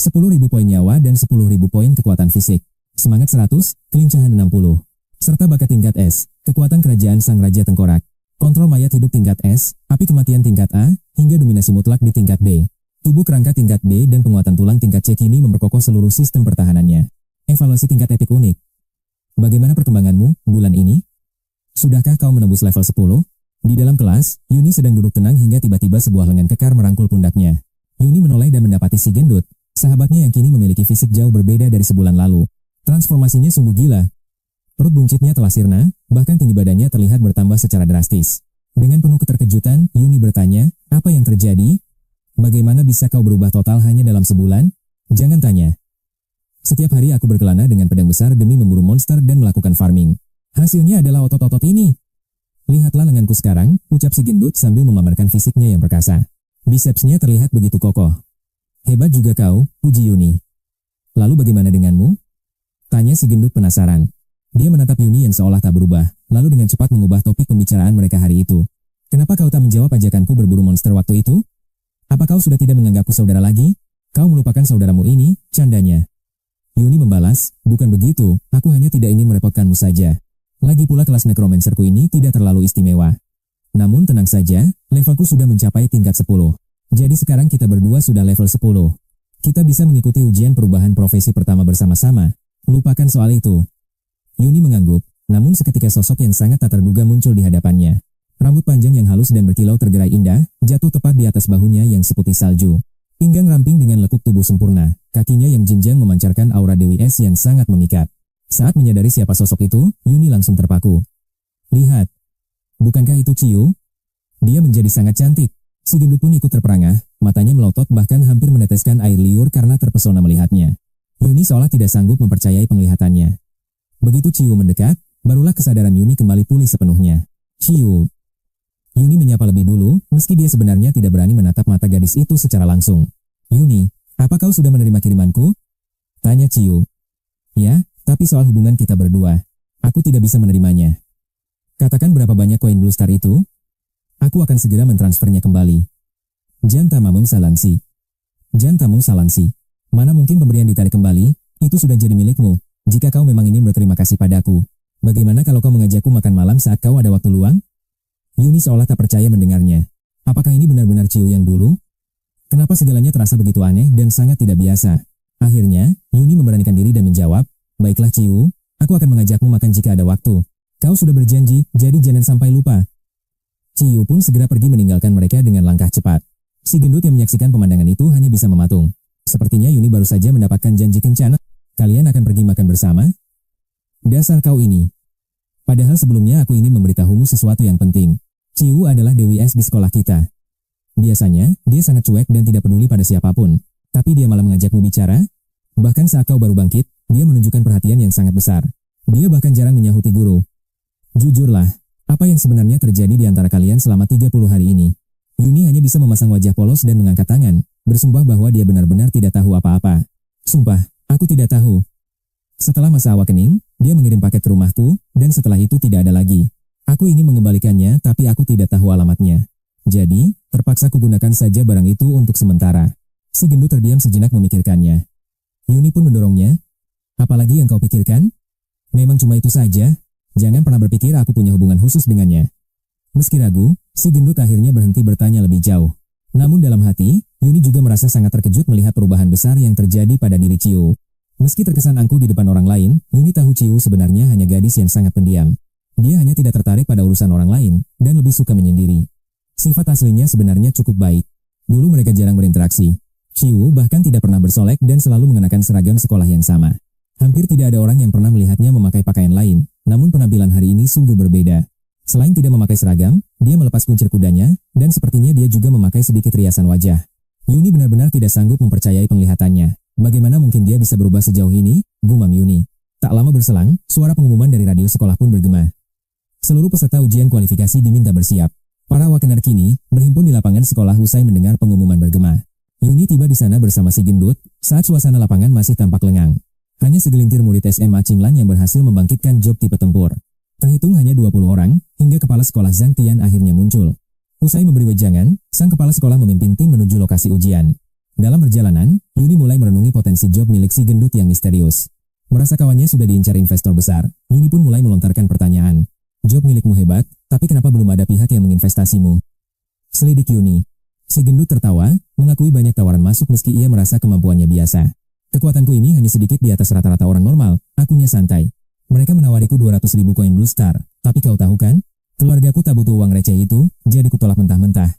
10.000 poin nyawa dan 10.000 poin kekuatan fisik. Semangat 100, kelincahan 60. Serta bakat tingkat S, kekuatan kerajaan sang Raja Tengkorak. Kontrol mayat hidup tingkat S, api kematian tingkat A, hingga dominasi mutlak di tingkat B. Tubuh kerangka tingkat B dan penguatan tulang tingkat C kini memperkokoh seluruh sistem pertahanannya. Evaluasi tingkat epik unik. Bagaimana perkembanganmu bulan ini? Sudahkah kau menembus level 10? Di dalam kelas, Yuni sedang duduk tenang hingga tiba-tiba sebuah lengan kekar merangkul pundaknya. Yuni menoleh dan mendapati si gendut, sahabatnya yang kini memiliki fisik jauh berbeda dari sebulan lalu. Transformasinya sungguh gila. Perut buncitnya telah sirna, bahkan tinggi badannya terlihat bertambah secara drastis. Dengan penuh keterkejutan, Yuni bertanya, "Apa yang terjadi? Bagaimana bisa kau berubah total hanya dalam sebulan?" "Jangan tanya. Setiap hari aku berkelana dengan pedang besar demi memburu monster dan melakukan farming. Hasilnya adalah otot-otot ini. Lihatlah lenganku sekarang," ucap si gendut sambil memamerkan fisiknya yang perkasa. Bisepsnya terlihat begitu kokoh. "Hebat juga kau," puji Yuni. "Lalu bagaimana denganmu?" tanya si gendut penasaran. Dia menatap Yuni yang seolah tak berubah, lalu dengan cepat mengubah topik pembicaraan mereka hari itu. "Kenapa kau tak menjawab ajakanku berburu monster waktu itu? Apa kau sudah tidak menganggapku saudara lagi? Kau melupakan saudaramu ini," candanya. Yuni membalas, "Bukan begitu, aku hanya tidak ingin merepotkanmu saja. Lagi pula kelas necromancerku ini tidak terlalu istimewa. Namun tenang saja, levelku sudah mencapai tingkat 10. Jadi sekarang kita berdua sudah level 10. Kita bisa mengikuti ujian perubahan profesi pertama bersama-sama. Lupakan soal itu." Yuni mengangguk, namun seketika sosok yang sangat tak terduga muncul di hadapannya. Rambut panjang yang halus dan berkilau tergerai indah, jatuh tepat di atas bahunya yang seputih salju. Pinggang ramping dengan lekuk tubuh sempurna, kakinya yang jenjang memancarkan aura Dewi Es yang sangat memikat. Saat menyadari siapa sosok itu, Yuni langsung terpaku. "Lihat, bukankah itu Ciu? Dia menjadi sangat cantik." Si gendut pun ikut terperangah, matanya melotot bahkan hampir meneteskan air liur karena terpesona melihatnya. Yuni seolah tidak sanggup mempercayai penglihatannya. Begitu Ciu mendekat, barulah kesadaran Yuni kembali pulih sepenuhnya. "Ciu." Yuni menyapa lebih dulu, meski dia sebenarnya tidak berani menatap mata gadis itu secara langsung. "Yuni, apa kau sudah menerima kirimanku?" tanya Ciu. "Ya, tapi soal hubungan kita berdua, aku tidak bisa menerimanya." "Katakan berapa banyak koin Blue Star itu? Aku akan segera mentransfernya kembali." "Jan tamamung salansi." "Jan tamung salansi." Mana mungkin pemberian ditarik kembali, itu sudah jadi milikmu. Jika kau memang ingin berterima kasih padaku, bagaimana kalau kau mengajakku makan malam saat kau ada waktu luang? Yuni seolah tak percaya mendengarnya. Apakah ini benar-benar Ciu yang dulu? Kenapa segalanya terasa begitu aneh dan sangat tidak biasa? Akhirnya, Yuni memberanikan diri dan menjawab, baiklah Ciu, aku akan mengajakmu makan jika ada waktu. Kau sudah berjanji, jadi jangan sampai lupa. Ciu pun segera pergi meninggalkan mereka dengan langkah cepat. Si gendut yang menyaksikan pemandangan itu hanya bisa mematung. Sepertinya Yuni baru saja mendapatkan janji kencan. Kalian akan pergi makan bersama? Dasar kau ini. Padahal sebelumnya aku ingin memberitahumu sesuatu yang penting. Ciu adalah Dewi Es di sekolah kita. Biasanya, dia sangat cuek dan tidak peduli pada siapapun. Tapi dia malah mengajakmu bicara. Bahkan saat kau baru bangkit, dia menunjukkan perhatian yang sangat besar. Dia bahkan jarang menyahuti guru. Jujurlah, apa yang sebenarnya terjadi di antara kalian selama 30 hari ini? Yuni hanya bisa memasang wajah polos dan mengangkat tangan, bersumpah bahwa dia benar-benar tidak tahu apa-apa. Sumpah, aku tidak tahu. Setelah masa awakening, dia mengirim paket ke rumahku, dan setelah itu tidak ada lagi. Aku ingin mengembalikannya, tapi aku tidak tahu alamatnya. Jadi, terpaksa kugunakan saja barang itu untuk sementara. Si gendut terdiam sejenak memikirkannya. Yuni pun mendorongnya. Apalagi yang kau pikirkan? Memang cuma itu saja. Jangan pernah berpikir aku punya hubungan khusus dengannya. Meski ragu, si gendut akhirnya berhenti bertanya lebih jauh. Namun dalam hati, Yuni juga merasa sangat terkejut melihat perubahan besar yang terjadi pada diri Ciu. Meski terkesan angkuh di depan orang lain, Yuni tahu Ciu sebenarnya hanya gadis yang sangat pendiam. Dia hanya tidak tertarik pada urusan orang lain, dan lebih suka menyendiri. Sifat aslinya sebenarnya cukup baik. Dulu mereka jarang berinteraksi. Ciu bahkan tidak pernah bersolek dan selalu mengenakan seragam sekolah yang sama. Hampir tidak ada orang yang pernah melihatnya memakai pakaian lain, namun penampilan hari ini sungguh berbeda. Selain tidak memakai seragam, dia melepas kuncir kudanya, dan sepertinya dia juga memakai sedikit riasan wajah. Yuni benar-benar tidak sanggup mempercayai penglihatannya. Bagaimana mungkin dia bisa berubah sejauh ini? Gumam Yuni. Tak lama berselang, suara pengumuman dari radio sekolah pun bergema. Seluruh peserta ujian kualifikasi diminta bersiap. Para awakener kini berhimpun di lapangan sekolah usai mendengar pengumuman bergema. Yuni tiba di sana bersama si gendut, saat suasana lapangan masih tampak lengang. Hanya segelintir murid SMA Qinglan yang berhasil membangkitkan job tipe tempur. Terhitung hanya 20 orang, hingga kepala sekolah Zhang Tian akhirnya muncul. Usai memberi wejangan, sang kepala sekolah memimpin tim menuju lokasi ujian. Dalam perjalanan, Yuni mulai merenungi potensi job milik si gendut yang misterius. Merasa kawannya sudah diincar investor besar, Yuni pun mulai melontarkan pertanyaan. Job milikmu hebat, tapi kenapa belum ada pihak yang menginvestasimu? Selidik Yuni. Si gendut tertawa, mengakui banyak tawaran masuk meski ia merasa kemampuannya biasa. Kekuatanku ini hanya sedikit di atas rata-rata orang normal, akunya santai. Mereka menawariku 200.000 koin Blue Star, tapi kau tahu kan? Keluargaku tak butuh uang receh itu, jadi kutolak mentah-mentah.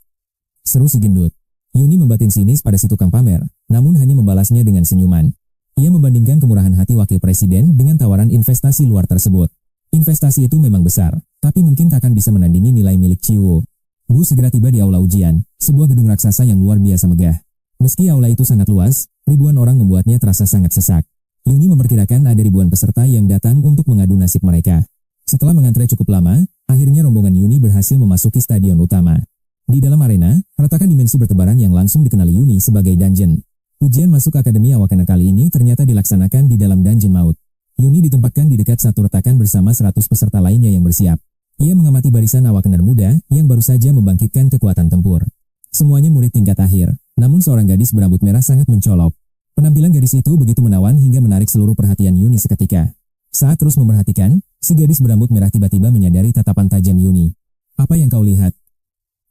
Seru si gendut. Yuni membatin sinis pada si tukang pamer, namun hanya membalasnya dengan senyuman. Ia membandingkan kemurahan hati wakil presiden dengan tawaran investasi luar tersebut. Investasi itu memang besar, tapi mungkin tak akan bisa menandingi nilai milik Ciu. Bu segera tiba di aula ujian, sebuah gedung raksasa yang luar biasa megah. Meski aula itu sangat luas, ribuan orang membuatnya terasa sangat sesak. Yuni memperkirakan ada ribuan peserta yang datang untuk mengadu nasib mereka. Setelah mengantre cukup lama, akhirnya rombongan Yuni berhasil memasuki stadion utama. Di dalam arena, retakan dimensi bertebaran yang langsung dikenali Yuni sebagai dungeon. Ujian masuk Akademi Awakener kali ini ternyata dilaksanakan di dalam dungeon maut. Yuni ditempatkan di dekat satu retakan bersama 100 peserta lainnya yang bersiap. Ia mengamati barisan Awakener muda yang baru saja membangkitkan kekuatan tempur. Semuanya murid tingkat akhir, namun seorang gadis berambut merah sangat mencolok. Penampilan gadis itu begitu menawan hingga menarik seluruh perhatian Yuni seketika. Saat terus memperhatikan, si gadis berambut merah tiba-tiba menyadari tatapan tajam Yuni. Apa yang kau lihat?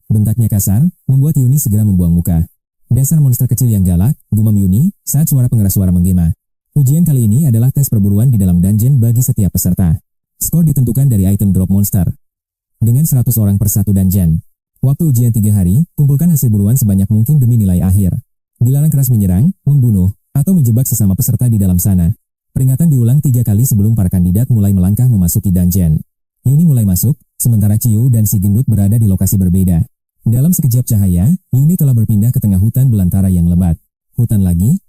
Bentaknya kasar, membuat Yuni segera membuang muka. Dasar monster kecil yang galak, gumam Yuni, saat suara pengeras suara menggema. Ujian kali ini adalah tes perburuan di dalam dungeon bagi setiap peserta. Skor ditentukan dari item drop monster. Dengan 100 orang per satu dungeon. Waktu ujian 3 hari, kumpulkan hasil buruan sebanyak mungkin demi nilai akhir. Dilarang keras menyerang, membunuh, atau menjebak sesama peserta di dalam sana. Peringatan diulang 3 kali sebelum para kandidat mulai melangkah memasuki dungeon. Yuni mulai masuk, sementara Ciu dan si gendut berada di lokasi berbeda. Dalam sekejap cahaya, Yuni telah berpindah ke tengah hutan belantara yang lebat. Hutan lagi?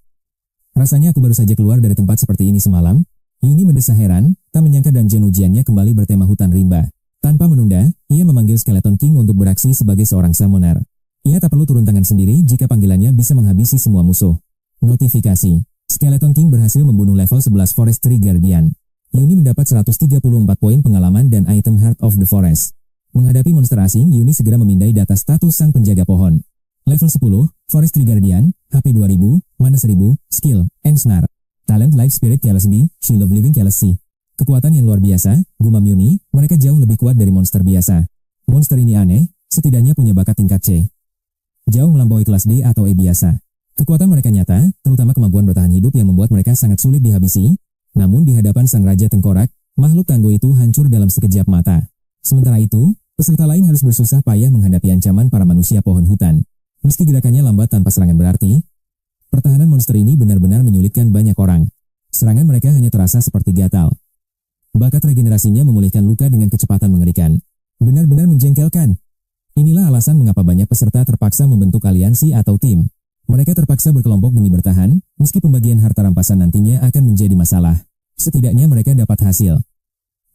Rasanya aku baru saja keluar dari tempat seperti ini semalam. Yuni mendesah heran, tak menyangka dungeon ujiannya kembali bertema hutan rimba. Tanpa menunda, ia memanggil Skeleton King untuk beraksi sebagai seorang summoner. Ia tak perlu turun tangan sendiri jika panggilannya bisa menghabisi semua musuh. Notifikasi. Skeleton King berhasil membunuh level 11 Forestry Guardian. Yuni mendapat 134 poin pengalaman dan item Heart of the Forest. Menghadapi monster asing, Yuni segera memindai data status sang penjaga pohon. Level 10, Forestry Guardian, HP 2000, Mana 1000, Skill, Ensnar. Talent Life Spirit Chaos Bee, Shield of Living Chaos Sea. Kekuatan yang luar biasa, gumam Yuni, mereka jauh lebih kuat dari monster biasa. Monster ini aneh, setidaknya punya bakat tingkat C. Jauh melampaui kelas D atau E biasa. Kekuatan mereka nyata, terutama kemampuan bertahan hidup yang membuat mereka sangat sulit dihabisi. Namun di hadapan sang Raja Tengkorak, makhluk tangguh itu hancur dalam sekejap mata. Sementara itu, peserta lain harus bersusah payah menghadapi ancaman para manusia pohon hutan. Meski gerakannya lambat tanpa serangan berarti, pertahanan monster ini benar-benar menyulitkan banyak orang. Serangan mereka hanya terasa seperti gatal. Bakat regenerasinya memulihkan luka dengan kecepatan mengerikan. Benar-benar menjengkelkan. Inilah alasan mengapa banyak peserta terpaksa membentuk aliansi atau tim. Mereka terpaksa berkelompok demi bertahan, meski pembagian harta rampasan nantinya akan menjadi masalah. Setidaknya mereka dapat hasil.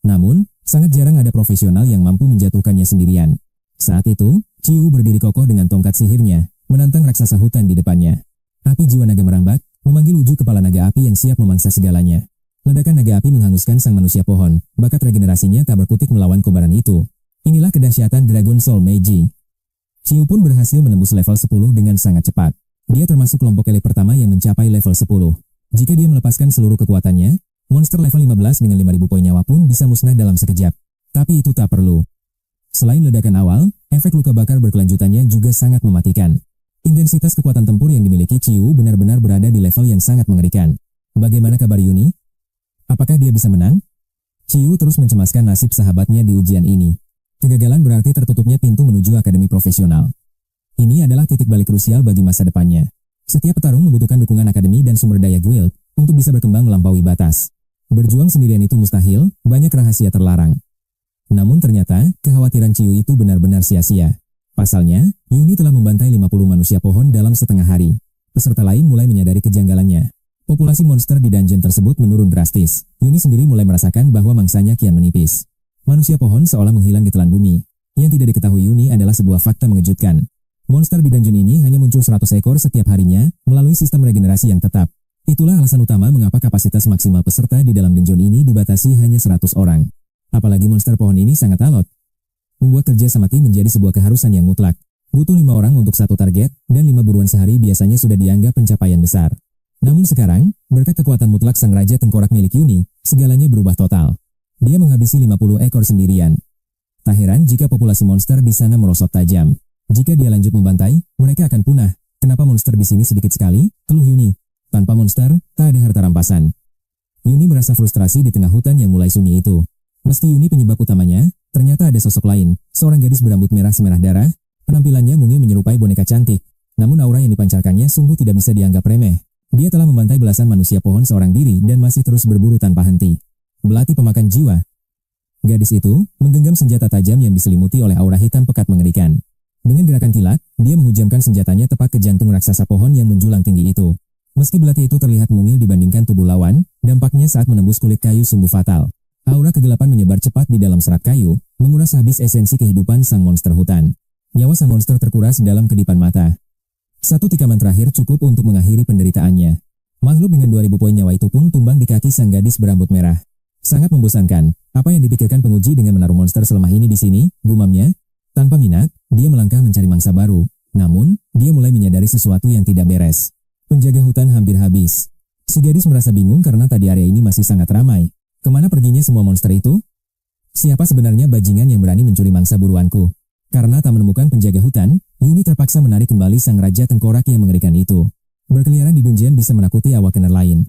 Namun, sangat jarang ada profesional yang mampu menjatuhkannya sendirian. Saat itu, Ciu berdiri kokoh dengan tongkat sihirnya, menantang raksasa hutan di depannya. Api jiwa naga merambat, memanggil wujud kepala naga api yang siap memangsa segalanya. Ledakan naga api menghanguskan sang manusia pohon, bakat regenerasinya tak berkutik melawan kobaran itu. Inilah kedahsyatan Dragon Soul Magi. Ciu pun berhasil menembus level 10 dengan sangat cepat. Dia termasuk kelompok elit pertama yang mencapai level 10. Jika dia melepaskan seluruh kekuatannya, monster level 15 dengan 5000 poin nyawa pun bisa musnah dalam sekejap. Tapi itu tak perlu. Selain ledakan awal, efek luka bakar berkelanjutannya juga sangat mematikan. Intensitas kekuatan tempur yang dimiliki Ciu benar-benar berada di level yang sangat mengerikan. Bagaimana kabar Yuni? Apakah dia bisa menang? Ciu terus mencemaskan nasib sahabatnya di ujian ini. Kegagalan berarti tertutupnya pintu menuju akademi profesional. Ini adalah titik balik krusial bagi masa depannya. Setiap petarung membutuhkan dukungan akademi dan sumber daya guild untuk bisa berkembang melampaui batas. Berjuang sendirian itu mustahil, banyak rahasia terlarang. Namun ternyata, kekhawatiran Ciu itu benar-benar sia-sia. Pasalnya, Yuni telah membantai 50 manusia pohon dalam setengah hari. Peserta lain mulai menyadari kejanggalannya. Populasi monster di dungeon tersebut menurun drastis. Yuni sendiri mulai merasakan bahwa mangsanya kian menipis. Manusia pohon seolah menghilang di telan bumi. Yang tidak diketahui Yuni adalah sebuah fakta mengejutkan. Monster di dungeon ini hanya muncul 100 ekor setiap harinya melalui sistem regenerasi yang tetap. Itulah alasan utama mengapa kapasitas maksimal peserta di dalam dungeon ini dibatasi hanya 100 orang. Apalagi monster pohon ini sangat alot. Membuat kerja sama tim menjadi sebuah keharusan yang mutlak. Butuh 5 orang untuk satu target, dan 5 buruan sehari biasanya sudah dianggap pencapaian besar. Namun sekarang, berkat kekuatan mutlak sang Raja Tengkorak milik Yuni, segalanya berubah total. Dia menghabisi 50 ekor sendirian. Tak heran jika populasi monster di sana merosot tajam. Jika dia lanjut membantai, mereka akan punah. Kenapa monster di sini sedikit sekali? Keluh Yuni. Tanpa monster, tak ada harta rampasan. Yuni merasa frustrasi di tengah hutan yang mulai sunyi itu. Meski Yuni penyebab utamanya, ternyata ada sosok lain, seorang gadis berambut merah semerah darah. Penampilannya mungil menyerupai boneka cantik, namun aura yang dipancarkannya sungguh tidak bisa dianggap remeh. Dia telah membantai belasan manusia pohon seorang diri dan masih terus berburu tanpa henti. Belati pemakan jiwa. Gadis itu menggenggam senjata tajam yang diselimuti oleh aura hitam pekat mengerikan. Dengan gerakan kilat, dia menghujamkan senjatanya tepat ke jantung raksasa pohon yang menjulang tinggi itu. Meski belati itu terlihat mungil dibandingkan tubuh lawan, dampaknya saat menembus kulit kayu sungguh fatal. Aura kegelapan menyebar cepat di dalam serat kayu, menguras habis esensi kehidupan sang monster hutan. Nyawa sang monster terkuras dalam kedipan mata. Satu tikaman terakhir cukup untuk mengakhiri penderitaannya. Makhluk dengan 2000 poin nyawa itu pun tumbang di kaki sang gadis berambut merah. Sangat membosankan. Apa yang dipikirkan penguji dengan menaruh monster selemah ini di sini, gumamnya? Tanpa minat, dia melangkah mencari mangsa baru. Namun, dia mulai menyadari sesuatu yang tidak beres. Penjaga hutan hampir habis. Si gadis merasa bingung karena tadi area ini masih sangat ramai. Kemana perginya semua monster itu? Siapa sebenarnya bajingan yang berani mencuri mangsa buruanku? Karena tak menemukan penjaga hutan, Yuni terpaksa menarik kembali sang Raja Tengkorak yang mengerikan itu. Berkeliaran di dungeon bisa menakuti awakener lain.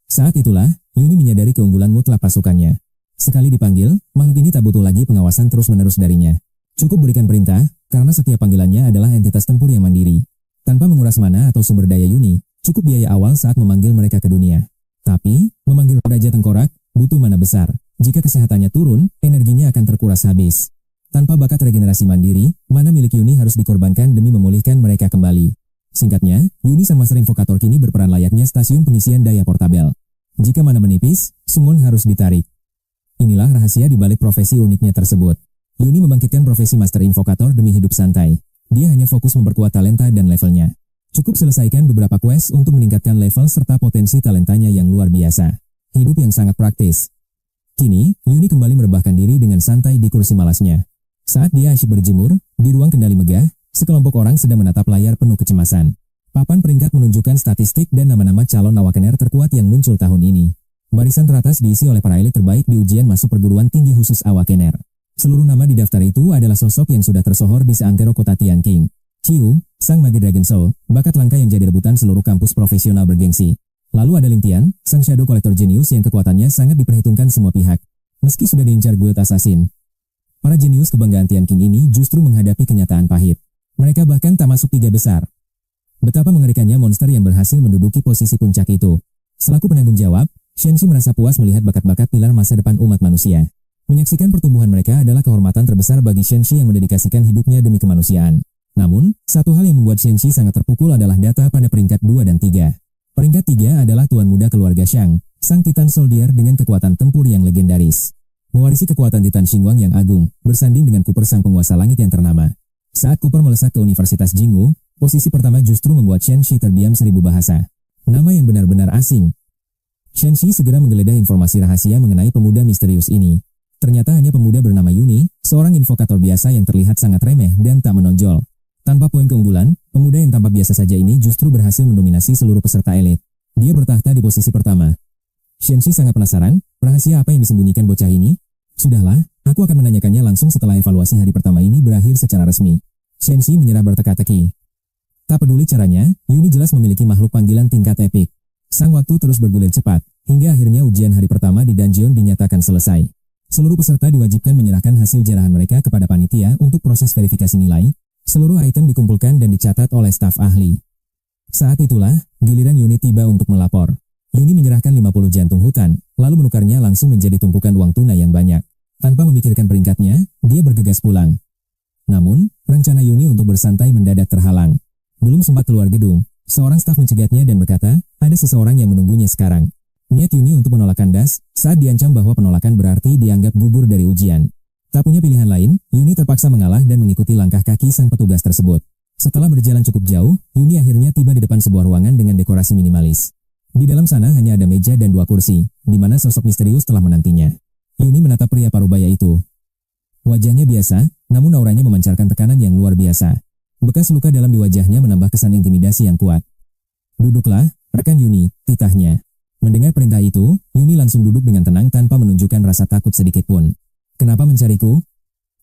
Saat itulah, Yuni menyadari keunggulan mutlak pasukannya. Sekali dipanggil, makhluk ini tak butuh lagi pengawasan terus-menerus darinya. Cukup berikan perintah, karena setiap panggilannya adalah entitas tempur yang mandiri. Tanpa menguras mana atau sumber daya Yuni, cukup biaya awal saat memanggil mereka ke dunia. Tapi, memanggil Raja Tengkorak, butuh mana besar. Jika kesehatannya turun, energinya akan terkuras habis. Tanpa bakat regenerasi mandiri, mana milik Yuni harus dikorbankan demi memulihkan mereka kembali. Singkatnya, Yuni sang Master Invokator kini berperan layaknya stasiun pengisian daya portabel. Jika mana menipis, summon harus ditarik. Inilah rahasia di balik profesi uniknya tersebut. Yuni membangkitkan profesi Master Invokator demi hidup santai. Dia hanya fokus memperkuat talenta dan levelnya. Cukup selesaikan beberapa quest untuk meningkatkan level serta potensi talentanya yang luar biasa. Hidup yang sangat praktis. Kini, Yuni kembali merebahkan diri dengan santai di kursi malasnya. Saat dia asyik berjemur, di ruang kendali megah, Sekelompok orang sedang menatap layar penuh kecemasan. Papan peringkat menunjukkan statistik dan nama-nama calon awakener terkuat yang muncul tahun ini. Barisan teratas diisi oleh para elit terbaik di ujian masuk perguruan tinggi khusus awakener. Seluruh nama di daftar itu adalah sosok yang sudah tersohor di seantero kota Tianqing. Qiu, sang mage Dragon Soul, bakat langka yang jadi rebutan seluruh kampus profesional bergengsi. Lalu ada Ling Tian, sang shadow collector jenius yang kekuatannya sangat diperhitungkan semua pihak. Meski sudah diincar guild assassin, para jenius kebanggaan Tianqing ini justru menghadapi kenyataan pahit. Mereka bahkan tak masuk 3 besar. Betapa mengerikannya monster yang berhasil menduduki posisi puncak itu. Selaku penanggung jawab, Shen Shi merasa puas melihat bakat-bakat pilar masa depan umat manusia. Menyaksikan pertumbuhan mereka adalah kehormatan terbesar bagi Shen Shi yang mendedikasikan hidupnya demi kemanusiaan. Namun, satu hal yang membuat Shen Shi sangat terpukul adalah data pada peringkat 2 dan 3. Peringkat 3 adalah tuan muda keluarga Shang, sang Titan Soldier dengan kekuatan tempur yang legendaris. Mewarisi kekuatan Titan Xingguang yang agung, bersanding dengan Cooper sang penguasa langit yang ternama. Saat Cooper melesat ke Universitas Jingwu, posisi pertama justru membuat Shen Shi terdiam 1000 bahasa. Nama yang benar-benar asing. Shen Shi segera menggeledah informasi rahasia mengenai pemuda misterius ini. Ternyata hanya pemuda bernama Yuni, seorang invokator biasa yang terlihat sangat remeh dan tak menonjol. Tanpa poin keunggulan, pemuda yang tampak biasa saja ini justru berhasil mendominasi seluruh peserta elit. Dia bertahta di posisi pertama. Shen Shi sangat penasaran, rahasia apa yang disembunyikan bocah ini? Sudahlah, aku akan menanyakannya langsung setelah evaluasi hari pertama ini berakhir secara resmi. Shen Shi menyerah berteka-teki. Tak peduli caranya, Yuni jelas memiliki makhluk panggilan tingkat epik. Sang waktu terus bergulir cepat, hingga akhirnya ujian hari pertama di dungeon dinyatakan selesai. Seluruh peserta diwajibkan menyerahkan hasil jarahan mereka kepada panitia untuk proses verifikasi nilai. Seluruh item dikumpulkan dan dicatat oleh staf ahli. Saat itulah, giliran Yuni tiba untuk melapor. Yuni menyerahkan 50 jantung hutan, lalu menukarnya langsung menjadi tumpukan uang tunai yang banyak. Tanpa memikirkan peringkatnya, dia bergegas pulang. Namun, rencana Yuni untuk bersantai mendadak terhalang. Belum sempat keluar gedung, seorang staf mencegatnya dan berkata, ada seseorang yang menunggunya sekarang. Niat Yuni untuk menolak kandas, saat diancam bahwa penolakan berarti dianggap gugur dari ujian. Tak punya pilihan lain, Yuni terpaksa mengalah dan mengikuti langkah kaki sang petugas tersebut. Setelah berjalan cukup jauh, Yuni akhirnya tiba di depan sebuah ruangan dengan dekorasi minimalis. Di dalam sana hanya ada meja dan 2 kursi, di mana sosok misterius telah menantinya. Yuni menatap pria parubaya itu. Wajahnya biasa, namun auranya memancarkan tekanan yang luar biasa. Bekas luka dalam di wajahnya menambah kesan intimidasi yang kuat. Duduklah, rekan Yuni, titahnya. Mendengar perintah itu, Yuni langsung duduk dengan tenang tanpa menunjukkan rasa takut sedikit pun. Kenapa mencariku?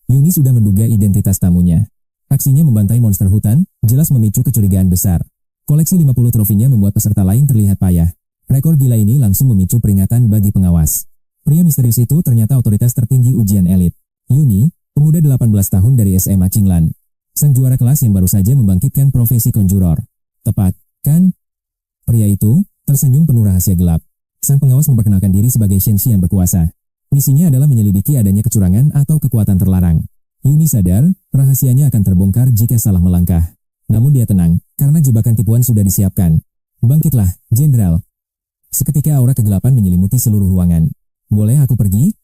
Yuni sudah menduga identitas tamunya. Aksinya membantai monster hutan, jelas memicu kecurigaan besar. Koleksi 50 trofinya membuat peserta lain terlihat payah. Rekor gila ini langsung memicu peringatan bagi pengawas. Pria misterius itu ternyata otoritas tertinggi ujian elit. Yuni, pemuda 18 tahun dari SMA Qinglan. Sang juara kelas yang baru saja membangkitkan profesi konjuror. Tepat, kan? Pria itu tersenyum penuh rahasia gelap. Sang pengawas memperkenalkan diri sebagai Shen Shi yang berkuasa. Misinya adalah menyelidiki adanya kecurangan atau kekuatan terlarang. Yuni sadar, rahasianya akan terbongkar jika salah melangkah. Namun dia tenang, karena jebakan tipuan sudah disiapkan. Bangkitlah, Jenderal. Seketika aura kegelapan menyelimuti seluruh ruangan. Boleh aku pergi?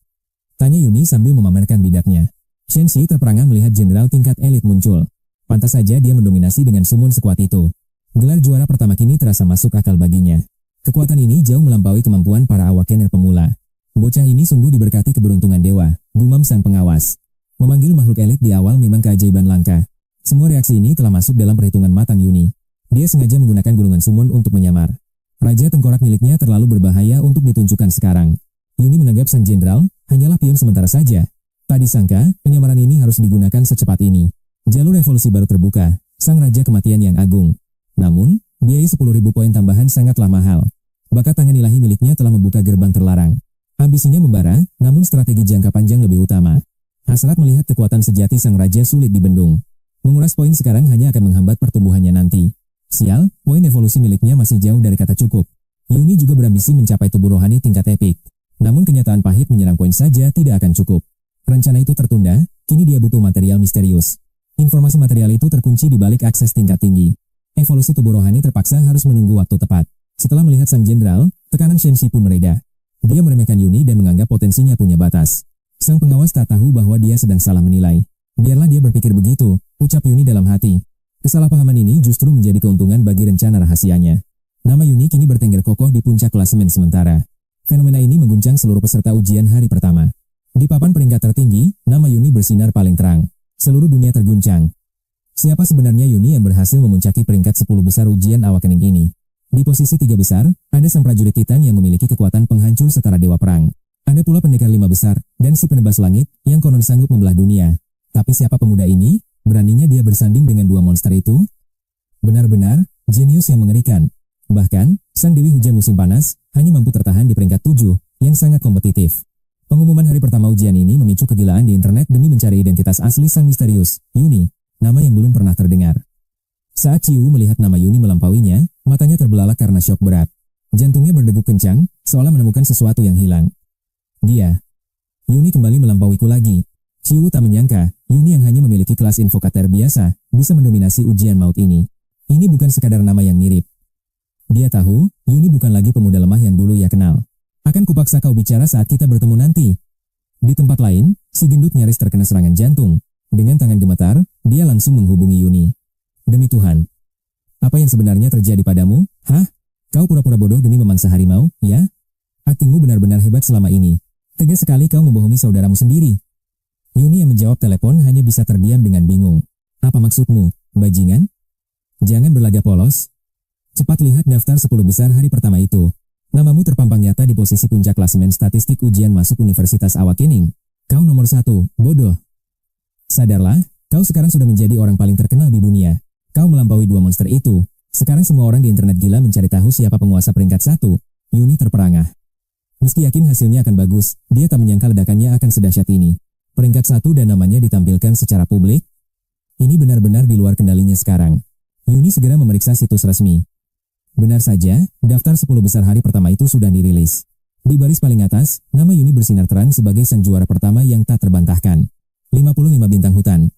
Tanya Yuni sambil memamerkan bidaknya. Shen Shi terperangah melihat jenderal tingkat elit muncul. Pantas saja dia mendominasi dengan summon sekuat itu. Gelar juara pertama kini terasa masuk akal baginya. Kekuatan ini jauh melampaui kemampuan para awakener pemula. Bocah ini sungguh diberkati keberuntungan dewa, gumam sang pengawas. Memanggil makhluk elit di awal memang keajaiban langka. Semua reaksi ini telah masuk dalam perhitungan matang Yuni. Dia sengaja menggunakan gulungan summon untuk menyamar. Raja tengkorak miliknya terlalu berbahaya untuk ditunjukkan sekarang. Yuni menganggap sang jenderal hanyalah pion sementara saja. Tak disangka, penyamaran ini harus digunakan secepat ini. Jalur evolusi baru terbuka, sang raja kematian yang agung. Namun, biaya 10.000 poin tambahan sangatlah mahal. Bakat tangan ilahi miliknya telah membuka gerbang terlarang. Ambisinya membara, namun strategi jangka panjang lebih utama. Hasrat melihat kekuatan sejati sang raja sulit dibendung. Menguras poin sekarang hanya akan menghambat pertumbuhannya nanti. Sial, poin evolusi miliknya masih jauh dari kata cukup. Yuni juga berambisi mencapai tubuh rohani tingkat epik. Namun kenyataan pahit menyerang poin saja tidak akan cukup. Rencana itu tertunda, kini dia butuh material misterius. Informasi material itu terkunci di balik akses tingkat tinggi. Evolusi tubuh rohani terpaksa harus menunggu waktu tepat. Setelah melihat sang jenderal, tekanan Shen Shi pun mereda. Dia meremehkan Yuni dan menganggap potensinya punya batas. Sang pengawas tak tahu bahwa dia sedang salah menilai. Biarlah dia berpikir begitu, ucap Yuni dalam hati. Kesalahpahaman ini justru menjadi keuntungan bagi rencana rahasianya. Nama Yuni kini bertengger kokoh di puncak klasemen sementara. Fenomena ini mengguncang seluruh peserta ujian hari pertama. Di papan peringkat tertinggi, nama Yuni bersinar paling terang. Seluruh dunia terguncang. Siapa sebenarnya Yuni yang berhasil memuncaki peringkat 10 besar ujian awakening ini? Di posisi 3 besar, ada sang prajurit Titan yang memiliki kekuatan penghancur setara dewa perang. Ada pula pendekar 5 besar, dan si penebas langit yang konon sanggup membelah dunia. Tapi siapa pemuda ini? Beraninya dia bersanding dengan dua monster itu? Benar-benar, jenius yang mengerikan. Bahkan, sang Dewi Hujan musim panas hanya mampu tertahan di peringkat 7, yang sangat kompetitif. Pengumuman hari pertama ujian ini memicu kegilaan di internet demi mencari identitas asli sang misterius, Yuni, nama yang belum pernah terdengar. Saat Ciu melihat nama Yuni melampauinya, matanya terbelalak karena syok berat. Jantungnya berdegup kencang, seolah menemukan sesuatu yang hilang. Dia. Yuni kembali melampauiku lagi. Ciu tak menyangka, Yuni yang hanya memiliki kelas invokator biasa, bisa mendominasi ujian maut ini. Ini bukan sekadar nama yang mirip. Dia tahu, Yuni bukan lagi pemuda lemah yang dulu ia kenal. Akan kupaksa kau bicara saat kita bertemu nanti. Di tempat lain, si gendut nyaris terkena serangan jantung. Dengan tangan gemetar, dia langsung menghubungi Yuni. Demi Tuhan. Apa yang sebenarnya terjadi padamu? Hah? Kau pura-pura bodoh demi memangsa harimau, ya? Aktingmu benar-benar hebat selama ini. Tega sekali kau membohongi saudaramu sendiri. Yuni yang menjawab telepon hanya bisa terdiam dengan bingung. Apa maksudmu, bajingan? Jangan berlagak polos. Cepat lihat daftar 10 besar hari pertama itu. Namamu terpampang nyata di posisi puncak klasemen statistik ujian masuk Universitas Awakening. Kau nomor 1, bodoh. Sadarlah, kau sekarang sudah menjadi orang paling terkenal di dunia. Kau melampaui dua monster itu. Sekarang semua orang di internet gila mencari tahu siapa penguasa peringkat 1. Yuni terperangah. Meski yakin hasilnya akan bagus, dia tak menyangka ledakannya akan sedahsyat ini. Peringkat 1 dan namanya ditampilkan secara publik. Ini benar-benar di luar kendalinya sekarang. Yuni segera memeriksa situs resmi. Benar saja, daftar 10 besar hari pertama itu sudah dirilis. Di baris paling atas, nama Yuni bersinar terang sebagai sang juara pertama yang tak terbantahkan. 55 bintang hutan.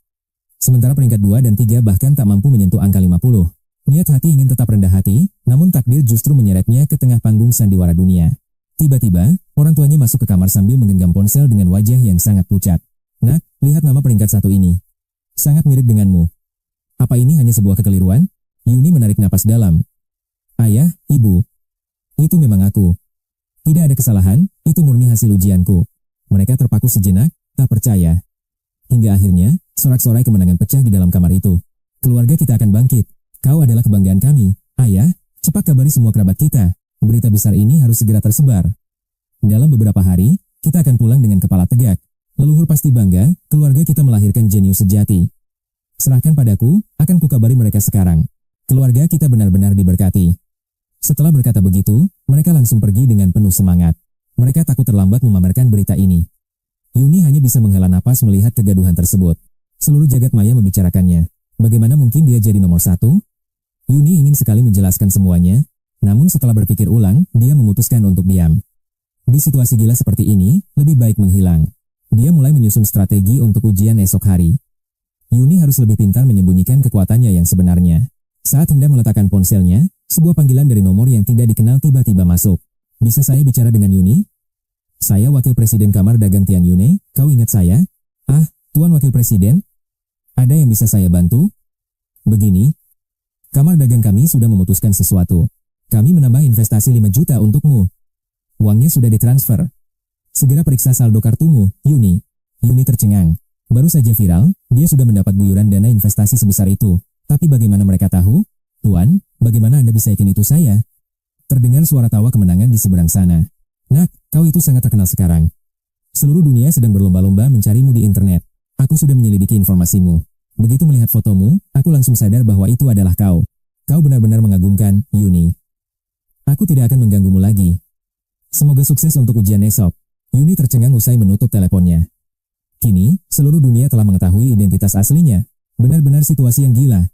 Sementara peringkat 2 dan 3 bahkan tak mampu menyentuh angka 50. Niat hati ingin tetap rendah hati, namun takdir justru menyeretnya ke tengah panggung sandiwara dunia. Tiba-tiba, orang tuanya masuk ke kamar sambil menggenggam ponsel dengan wajah yang sangat pucat. Nak, lihat nama peringkat 1 ini. Sangat mirip denganmu. Apa ini hanya sebuah kekeliruan? Yuni menarik napas dalam. Ayah, ibu. Itu memang aku. Tidak ada kesalahan, itu murni hasil ujianku. Mereka terpaku sejenak, tak percaya. Hingga akhirnya, sorak-sorai kemenangan pecah di dalam kamar itu. Keluarga kita akan bangkit. Kau adalah kebanggaan kami. Ayah, cepat kabari semua kerabat kita. Berita besar ini harus segera tersebar. Dalam beberapa hari, kita akan pulang dengan kepala tegak. Leluhur pasti bangga, keluarga kita melahirkan jenius sejati. Serahkan padaku, akan kukabari mereka sekarang. Keluarga kita benar-benar diberkati. Setelah berkata begitu, mereka langsung pergi dengan penuh semangat. Mereka takut terlambat memamerkan berita ini. Yuni hanya bisa menghela napas melihat kegaduhan tersebut. Seluruh jagat maya membicarakannya. Bagaimana mungkin dia jadi nomor 1? Yuni ingin sekali menjelaskan semuanya, namun setelah berpikir ulang, dia memutuskan untuk diam. Di situasi gila seperti ini, lebih baik menghilang. Dia mulai menyusun strategi untuk ujian esok hari. Yuni harus lebih pintar menyembunyikan kekuatannya yang sebenarnya. Saat hendak meletakkan ponselnya, sebuah panggilan dari nomor yang tidak dikenal tiba-tiba masuk. Bisa saya bicara dengan Yuni? Saya Wakil Presiden Kamar Dagang Tian Yune, kau ingat saya? Ah, Tuan Wakil Presiden? Ada yang bisa saya bantu? Begini, Kamar Dagang kami sudah memutuskan sesuatu. Kami menambah investasi 5 juta untukmu. Uangnya sudah ditransfer. Segera periksa saldo kartumu, Yuni. Yuni tercengang. Baru saja viral, dia sudah mendapat guyuran dana investasi sebesar itu. Tapi bagaimana mereka tahu? Tuan, bagaimana Anda bisa yakin itu saya? Terdengar suara tawa kemenangan di seberang sana. Nak, kau itu sangat terkenal sekarang. Seluruh dunia sedang berlomba-lomba mencarimu di internet. Aku sudah menyelidiki informasimu. Begitu melihat fotomu, aku langsung sadar bahwa itu adalah kau. Kau benar-benar mengagumkan, Yuni. Aku tidak akan mengganggumu lagi. Semoga sukses untuk ujian esok. Yuni tercengang usai menutup teleponnya. Kini, seluruh dunia telah mengetahui identitas aslinya. Benar-benar situasi yang gila.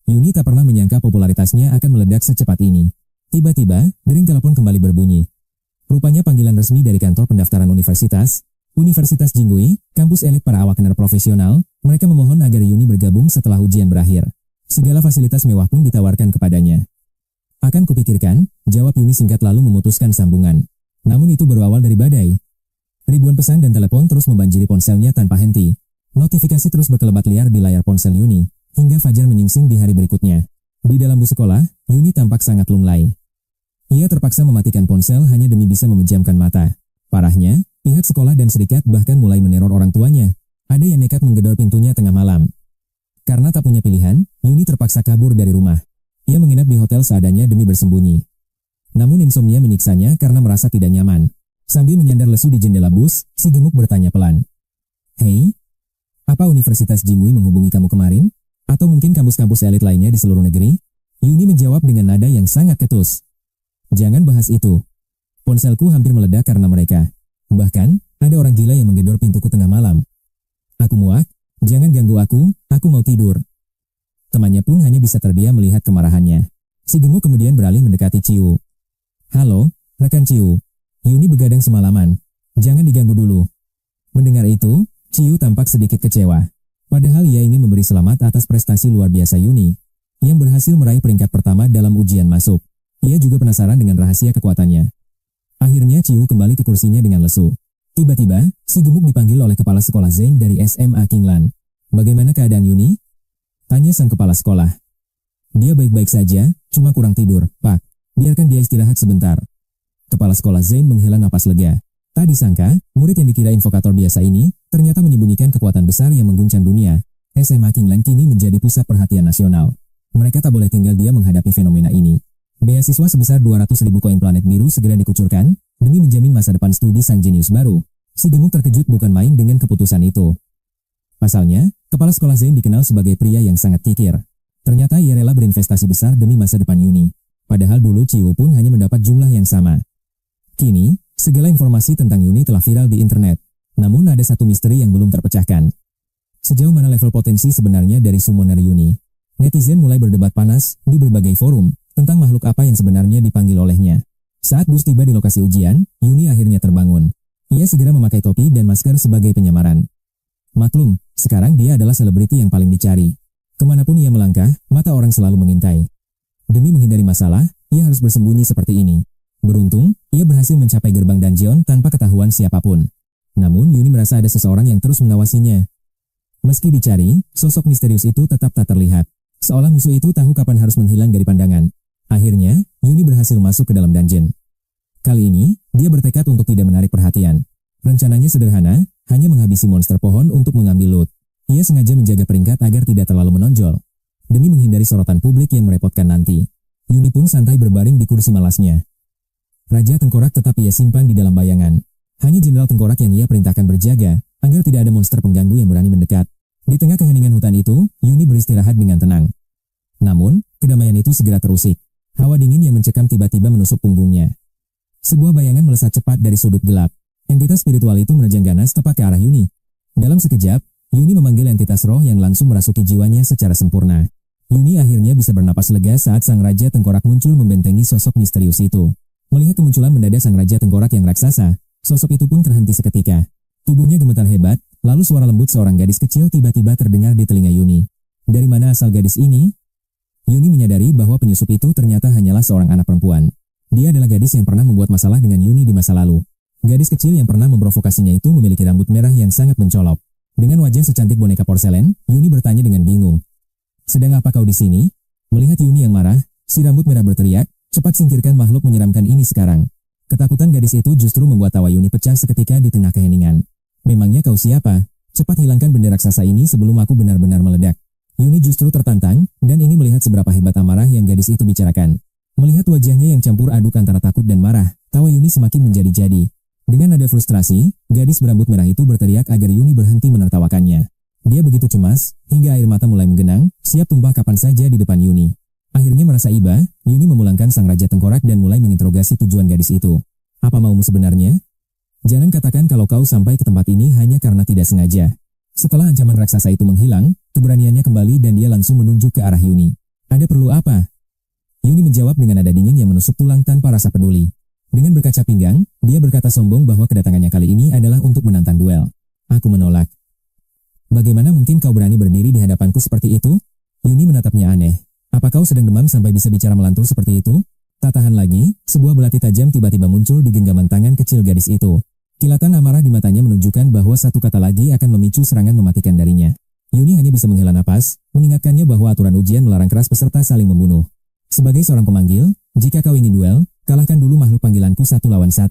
Yuni tak pernah menyangka popularitasnya akan meledak secepat ini. Tiba-tiba, dering telepon kembali berbunyi. Rupanya panggilan resmi dari kantor pendaftaran Universitas Jingui, kampus elit para awakener profesional. Mereka memohon agar Yuni bergabung setelah ujian berakhir. Segala fasilitas mewah pun ditawarkan kepadanya. Akan kupikirkan, jawab Yuni singkat lalu memutuskan sambungan. Namun itu berawal dari badai. Ribuan pesan dan telepon terus membanjiri ponselnya tanpa henti. Notifikasi terus berkelebat liar di layar ponsel Yuni, hingga fajar menyingsing di hari berikutnya. Di dalam bus sekolah, Yuni tampak sangat lunglai. Ia terpaksa mematikan ponsel hanya demi bisa memejamkan mata. Parahnya, pihak sekolah dan serikat bahkan mulai meneror orang tuanya. Ada yang nekat menggedor pintunya tengah malam. Karena tak punya pilihan, Yuni terpaksa kabur dari rumah. Ia menginap di hotel seadanya demi bersembunyi. Namun insomnia menyiksanya karena merasa tidak nyaman. Sambil menyandar lesu di jendela bus, si gemuk bertanya pelan. Hei, apa Universitas Jingwei menghubungi kamu kemarin? Atau mungkin kampus-kampus elit lainnya di seluruh negeri? Yuni menjawab dengan nada yang sangat ketus. Jangan bahas itu. Ponselku hampir meledak karena mereka. Bahkan, ada orang gila yang menggedor pintuku tengah malam. Aku muak, jangan ganggu aku mau tidur. Temannya pun hanya bisa terdiam melihat kemarahannya. Si gemuk kemudian beralih mendekati Ciu. Halo, rekan Ciu. Yuni begadang semalaman. Jangan diganggu dulu. Mendengar itu, Ciu tampak sedikit kecewa. Padahal ia ingin memberi selamat atas prestasi luar biasa Yuni, yang berhasil meraih peringkat pertama dalam ujian masuk. Ia juga penasaran dengan rahasia kekuatannya. Akhirnya Ciu kembali ke kursinya dengan lesu. Tiba-tiba, si gemuk dipanggil oleh kepala sekolah Zeng dari SMA Kinglan. Bagaimana keadaan Yuni? Tanya sang kepala sekolah. Dia baik-baik saja, cuma kurang tidur, Pak. Biarkan dia istirahat sebentar. Kepala sekolah Zeng menghela napas lega. Tak disangka, murid yang dikira invokator biasa ini, ternyata menyembunyikan kekuatan besar yang mengguncang dunia. SMA Kinglan kini menjadi pusat perhatian nasional. Mereka tak boleh tinggal diam menghadapi fenomena ini. Beasiswa sebesar 200.000 koin planet biru segera dikucurkan, demi menjamin masa depan studi sang jenius baru. Si gemuk terkejut bukan main dengan keputusan itu. Pasalnya, kepala sekolah Zeng dikenal sebagai pria yang sangat kikir. Ternyata ia rela berinvestasi besar demi masa depan Yuni. Padahal dulu Ciu pun hanya mendapat jumlah yang sama. Kini, segala informasi tentang Yuni telah viral di internet. Namun ada satu misteri yang belum terpecahkan. Sejauh mana level potensi sebenarnya dari summoner Yuni? Netizen mulai berdebat panas di berbagai forum tentang makhluk apa yang sebenarnya dipanggil olehnya. Saat bus tiba di lokasi ujian, Yuni akhirnya terbangun. Ia segera memakai topi dan masker sebagai penyamaran. Maklum, sekarang dia adalah selebriti yang paling dicari. Kemanapun ia melangkah, mata orang selalu mengintai. Demi menghindari masalah, ia harus bersembunyi seperti ini. Beruntung, ia berhasil mencapai gerbang dungeon tanpa ketahuan siapapun. Namun, Yuni merasa ada seseorang yang terus mengawasinya. Meski dicari, sosok misterius itu tetap tak terlihat. Seolah musuh itu tahu kapan harus menghilang dari pandangan. Akhirnya, Yuni berhasil masuk ke dalam dungeon. Kali ini, dia bertekad untuk tidak menarik perhatian. Rencananya sederhana, hanya menghabisi monster pohon untuk mengambil loot. Ia sengaja menjaga peringkat agar tidak terlalu menonjol. Demi menghindari sorotan publik yang merepotkan nanti. Yuni pun santai berbaring di kursi malasnya. Raja Tengkorak tetap ia simpan di dalam bayangan. Hanya Jenderal Tengkorak yang ia perintahkan berjaga, agar tidak ada monster pengganggu yang berani mendekat. Di tengah keheningan hutan itu, Yuni beristirahat dengan tenang. Namun, kedamaian itu segera terusik. Hawa dingin yang mencekam tiba-tiba menusuk punggungnya. Sebuah bayangan melesat cepat dari sudut gelap. Entitas spiritual itu menerjang ganas tepat ke arah Yuni. Dalam sekejap, Yuni memanggil entitas roh yang langsung merasuki jiwanya secara sempurna. Yuni akhirnya bisa bernapas lega saat sang Raja Tengkorak muncul membentengi sosok misterius itu. Melihat kemunculan mendadak sang Raja Tengkorak yang raksasa, sosok itu pun terhenti seketika. Tubuhnya gemetar hebat, lalu suara lembut seorang gadis kecil tiba-tiba terdengar di telinga Yuni. Dari mana asal gadis ini? Yuni menyadari bahwa penyusup itu ternyata hanyalah seorang anak perempuan. Dia adalah gadis yang pernah membuat masalah dengan Yuni di masa lalu. Gadis kecil yang pernah memprovokasinya itu memiliki rambut merah yang sangat mencolok. Dengan wajah secantik boneka porselen, Yuni bertanya dengan bingung. Sedang apa kau di sini? Melihat Yuni yang marah, si rambut merah berteriak, cepat singkirkan makhluk menyeramkan ini sekarang. Ketakutan gadis itu justru membuat tawa Yuni pecah seketika di tengah keheningan. Memangnya kau siapa? Cepat hilangkan benda raksasa ini sebelum aku benar-benar meledak. Yuni justru tertantang dan ingin melihat seberapa hebat amarah yang gadis itu bicarakan. Melihat wajahnya yang campur aduk antara takut dan marah, tawa Yuni semakin menjadi-jadi. Dengan nada frustrasi, gadis berambut merah itu berteriak agar Yuni berhenti menertawakannya. Dia begitu cemas, hingga air mata mulai menggenang, siap tumpah kapan saja di depan Yuni. Akhirnya merasa iba, Yuni memulangkan sang Raja Tengkorak dan mulai menginterogasi tujuan gadis itu. Apa maumu sebenarnya? Jangan katakan kalau kau sampai ke tempat ini hanya karena tidak sengaja. Setelah ancaman raksasa itu menghilang, keberaniannya kembali dan dia langsung menunjuk ke arah Yuni. Ada perlu apa? Yuni menjawab dengan nada dingin yang menusuk tulang tanpa rasa peduli. Dengan berkaca pinggang, dia berkata sombong bahwa kedatangannya kali ini adalah untuk menantang duel. Aku menolak. Bagaimana mungkin kau berani berdiri di hadapanku seperti itu? Yuni menatapnya aneh. Apa kau sedang demam sampai bisa bicara melantur seperti itu? Tak tahan lagi, sebuah belati tajam tiba-tiba muncul di genggaman tangan kecil gadis itu. Kilatan amarah di matanya menunjukkan bahwa satu kata lagi akan memicu serangan mematikan darinya. Yuni hanya bisa menghela napas, mengingatkannya bahwa aturan ujian melarang keras peserta saling membunuh. Sebagai seorang pemanggil, jika kau ingin duel, kalahkan dulu makhluk panggilanku 1 lawan 1.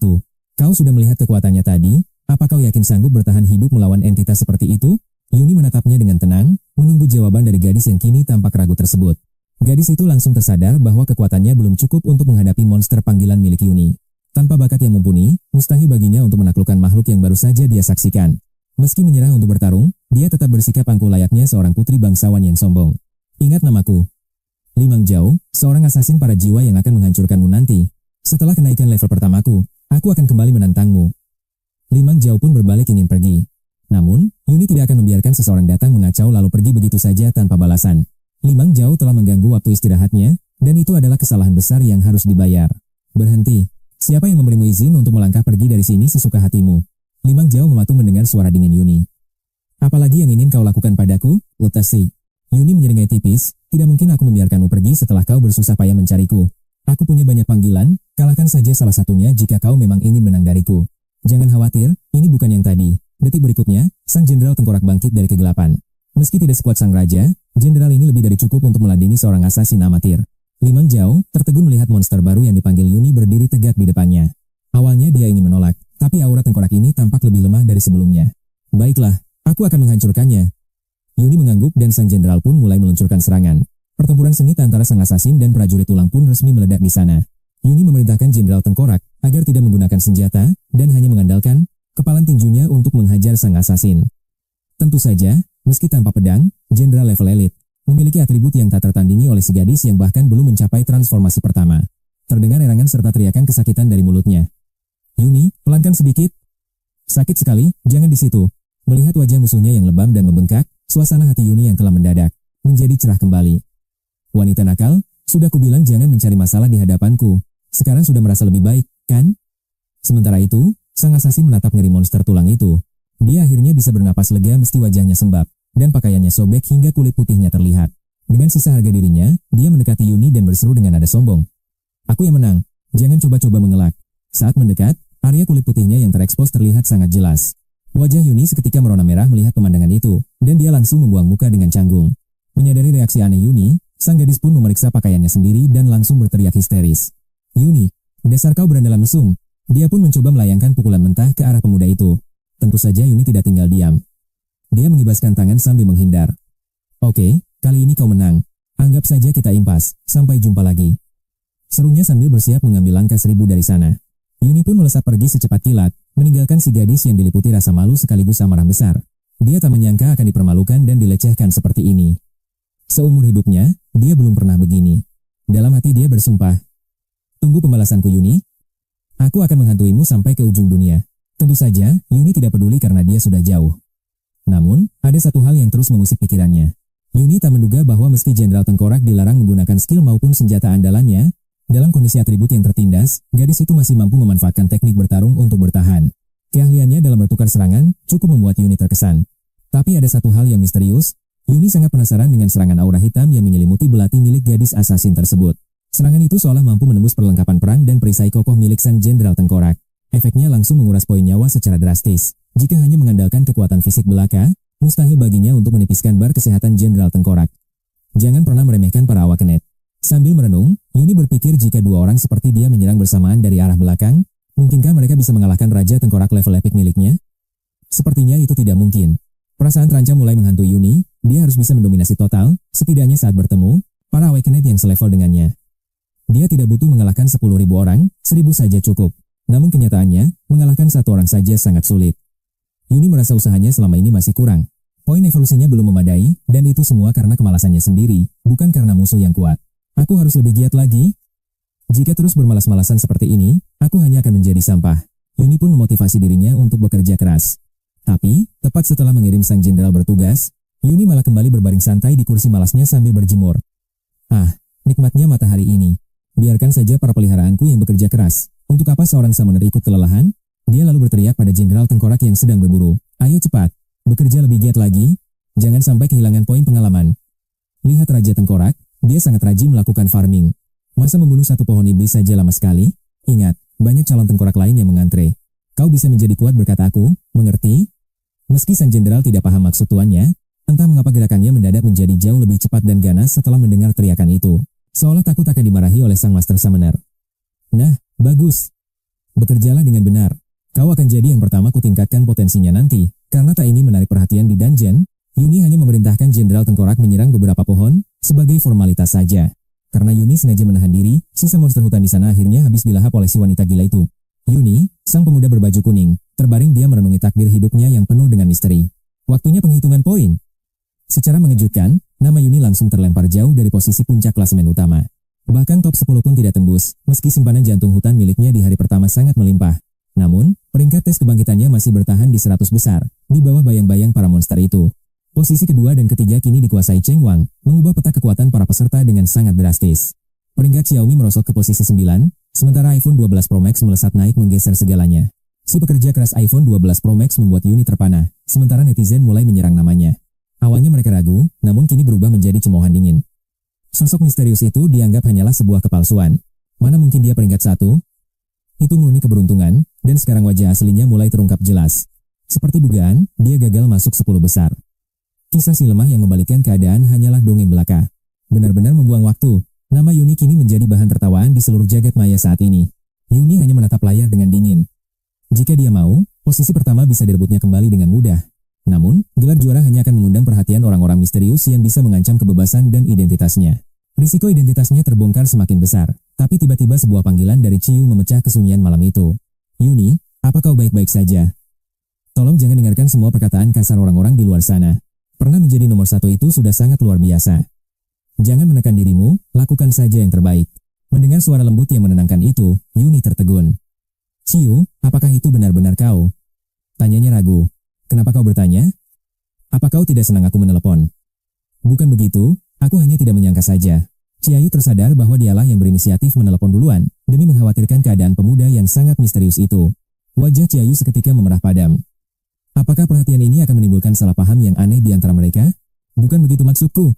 Kau sudah melihat kekuatannya tadi, apa kau yakin sanggup bertahan hidup melawan entitas seperti itu? Yuni menatapnya dengan tenang, menunggu jawaban dari gadis yang kini tampak ragu tersebut. Gadis itu langsung tersadar bahwa kekuatannya belum cukup untuk menghadapi monster panggilan milik Yuni. Tanpa bakat yang mumpuni, mustahil baginya untuk menaklukkan makhluk yang baru saja dia saksikan. Meski menyerah untuk bertarung, dia tetap bersikap angkuh layaknya seorang putri bangsawan yang sombong. Ingat namaku. Li Mangzhao, seorang asasin para jiwa yang akan menghancurkanmu nanti. Setelah kenaikan level pertamaku, aku akan kembali menantangmu. Li Mangzhao pun berbalik ingin pergi. Namun, Yuni tidak akan membiarkan seseorang datang mengacau lalu pergi begitu saja tanpa balasan. Li Mangzhao telah mengganggu waktu istirahatnya, dan itu adalah kesalahan besar yang harus dibayar. Berhenti. Siapa yang memberimu izin untuk melangkah pergi dari sini sesuka hatimu? Li Mangzhao mematung mendengar suara dingin Yuni. Apalagi yang ingin kau lakukan padaku, Utasi? Yuni menyeringai tipis, tidak mungkin aku membiarkanmu pergi setelah kau bersusah payah mencariku. Aku punya banyak panggilan, kalahkan saja salah satunya jika kau memang ingin menang dariku. Jangan khawatir, ini bukan yang tadi. Detik berikutnya, sang jenderal tengkorak bangkit dari kegelapan. Meski tidak sekuat sang raja, jenderal ini lebih dari cukup untuk meladeni seorang asasin amatir. Li Mangzhao tertegun melihat monster baru yang dipanggil Yuni berdiri tegak di depannya. Awalnya dia ingin menolak, tapi aura tengkorak ini tampak lebih lemah dari sebelumnya. Baiklah, aku akan menghancurkannya. Yuni mengangguk dan sang jenderal pun mulai meluncurkan serangan. Pertempuran sengit antara sang asasin dan prajurit tulang pun resmi meledak di sana. Yuni memerintahkan jenderal tengkorak agar tidak menggunakan senjata dan hanya mengandalkan kepalan tinjunya untuk menghajar sang asasin. Tentu saja, meski tanpa pedang, jenderal level elit memiliki atribut yang tak tertandingi oleh si gadis yang bahkan belum mencapai transformasi pertama. Terdengar erangan serta teriakan kesakitan dari mulutnya. Yuni, pelankan sedikit. Sakit sekali, jangan di situ. Melihat wajah musuhnya yang lebam dan membengkak, suasana hati Yuni yang kelam mendadak menjadi cerah kembali. Wanita nakal, sudah kubilang jangan mencari masalah di hadapanku. Sekarang sudah merasa lebih baik, kan? Sementara itu, sang asasin menatap ngeri monster tulang itu. Dia akhirnya bisa bernapas lega meski wajahnya sembab, dan pakaiannya sobek hingga kulit putihnya terlihat. Dengan sisa harga dirinya, dia mendekati Yuni dan berseru dengan nada sombong. Aku yang menang, jangan coba-coba mengelak. Saat mendekat, area kulit putihnya yang terekspos terlihat sangat jelas. Wajah Yuni seketika merona merah melihat pemandangan itu, dan dia langsung membuang muka dengan canggung. Menyadari reaksi aneh Yuni, sang gadis pun memeriksa pakaiannya sendiri dan langsung berteriak histeris. Yuni, dasar kau berandalan mesum. Dia pun mencoba melayangkan pukulan mentah ke arah pemuda itu. Tentu saja Yuni tidak tinggal diam. Dia mengibaskan tangan sambil menghindar. Oke, kali ini kau menang. Anggap saja kita impas, sampai jumpa lagi. Serunya sambil bersiap mengambil langkah 1000 dari sana. Yuni pun melesat pergi secepat kilat, meninggalkan si gadis yang diliputi rasa malu sekaligus amarah besar. Dia tak menyangka akan dipermalukan dan dilecehkan seperti ini. Seumur hidupnya, dia belum pernah begini. Dalam hati dia bersumpah. Tunggu pembalasanku Yuni. Aku akan menghantuimu sampai ke ujung dunia. Tentu saja, Yuni tidak peduli karena dia sudah jauh. Namun, ada satu hal yang terus mengusik pikirannya. Yuni tak menduga bahwa meski Jenderal Tengkorak dilarang menggunakan skill maupun senjata andalannya, dalam kondisi atribut yang tertindas, gadis itu masih mampu memanfaatkan teknik bertarung untuk bertahan. Keahliannya dalam bertukar serangan cukup membuat Yuni terkesan. Tapi ada satu hal yang misterius, Yuni sangat penasaran dengan serangan aura hitam yang menyelimuti belati milik gadis asasin tersebut. Serangan itu seolah mampu menembus perlengkapan perang dan perisai kokoh milik sang Jenderal Tengkorak. Efeknya langsung menguras poin nyawa secara drastis. Jika hanya mengandalkan kekuatan fisik belaka, mustahil baginya untuk menipiskan bar kesehatan Jenderal Tengkorak. Jangan pernah meremehkan para awakenet. Sambil merenung, Yuni berpikir jika dua orang seperti dia menyerang bersamaan dari arah belakang, mungkinkah mereka bisa mengalahkan Raja Tengkorak level epik miliknya? Sepertinya itu tidak mungkin. Perasaan terancam mulai menghantui Yuni, dia harus bisa mendominasi total, setidaknya saat bertemu para awakenet yang selevel dengannya. Dia tidak butuh mengalahkan 10.000 orang, 1.000 saja cukup. Namun kenyataannya, mengalahkan satu orang saja sangat sulit. Yuni merasa usahanya selama ini masih kurang. Poin evolusinya belum memadai, dan itu semua karena kemalasannya sendiri, bukan karena musuh yang kuat. Aku harus lebih giat lagi. Jika terus bermalas-malasan seperti ini, aku hanya akan menjadi sampah. Yuni pun memotivasi dirinya untuk bekerja keras. Tapi, tepat setelah mengirim sang jenderal bertugas, Yuni malah kembali berbaring santai di kursi malasnya sambil berjemur. Ah, nikmatnya matahari ini. Biarkan saja para peliharaanku yang bekerja keras. Untuk apa seorang summoner ikut kelelahan? Dia lalu berteriak pada Jenderal Tengkorak yang sedang berburu. Ayo cepat, bekerja lebih giat lagi. Jangan sampai kehilangan poin pengalaman. Lihat Raja Tengkorak, dia sangat rajin melakukan farming. Masa membunuh satu pohon iblis saja lama sekali? Ingat, banyak calon tengkorak lain yang mengantre. Kau bisa menjadi kuat berkat aku, mengerti? Meski sang jenderal tidak paham maksud tuannya, entah mengapa gerakannya mendadak menjadi jauh lebih cepat dan ganas setelah mendengar teriakan itu. Seolah takut akan dimarahi oleh sang Master Summoner. Nah, bagus. Bekerjalah dengan benar. Kau akan jadi yang pertama kutingkatkan potensinya nanti. Karena tak ingin menarik perhatian di dungeon, Yuni hanya memerintahkan Jenderal Tengkorak menyerang beberapa pohon, sebagai formalitas saja. Karena Yuni sengaja menahan diri, sisa monster hutan di sana akhirnya habis dilahap oleh si wanita gila itu. Yuni, sang pemuda berbaju kuning, terbaring dia merenungi takdir hidupnya yang penuh dengan misteri. Waktunya penghitungan poin. Secara mengejutkan, nama Yuni langsung terlempar jauh dari posisi puncak klasemen utama. Bahkan top 10 pun tidak tembus, meski simpanan jantung hutan miliknya di hari pertama sangat melimpah. Namun, peringkat tes kebangkitannya masih bertahan di 100 besar, di bawah bayang-bayang para monster itu. Posisi kedua dan ketiga kini dikuasai Cheng Wang, mengubah peta kekuatan para peserta dengan sangat drastis. Peringkat Xiaomi merosot ke posisi 9, sementara iPhone 12 Pro Max melesat naik menggeser segalanya. Si pekerja keras iPhone 12 Pro Max membuat Yuni terpana, sementara netizen mulai menyerang namanya. Awalnya mereka ragu, namun kini berubah menjadi cemoohan dingin. Sosok misterius itu dianggap hanyalah sebuah kepalsuan. Mana mungkin dia peringkat 1? Itu murni keberuntungan, dan sekarang wajah aslinya mulai terungkap jelas. Seperti dugaan, dia gagal masuk 10 besar. Kisah si lemah yang membalikkan keadaan hanyalah dongeng belaka. Benar-benar membuang waktu. Nama Yuni kini menjadi bahan tertawaan di seluruh jagat maya saat ini. Yuni hanya menatap layar dengan dingin. Jika dia mau, posisi pertama bisa direbutnya kembali dengan mudah. Namun, gelar juara hanya akan mengundang perhatian orang-orang misterius yang bisa mengancam kebebasan dan identitasnya. Risiko identitasnya terbongkar semakin besar, tapi tiba-tiba sebuah panggilan dari Ciu memecah kesunyian malam itu. Yuni, apa kau baik-baik saja? Tolong jangan dengarkan semua perkataan kasar orang-orang di luar sana. Pernah menjadi nomor 1 itu sudah sangat luar biasa. Jangan menekan dirimu, lakukan saja yang terbaik. Mendengar suara lembut yang menenangkan itu, Yuni tertegun. Ciu, apakah itu benar-benar kau? Tanyanya ragu. Kenapa kau bertanya? Apa kau tidak senang aku menelepon? Bukan begitu, aku hanya tidak menyangka saja. Ciayu tersadar bahwa dialah yang berinisiatif menelepon duluan, demi mengkhawatirkan keadaan pemuda yang sangat misterius itu. Wajah Ciayu seketika memerah padam. Apakah perhatian ini akan menimbulkan salah paham yang aneh di antara mereka? Bukan begitu maksudku.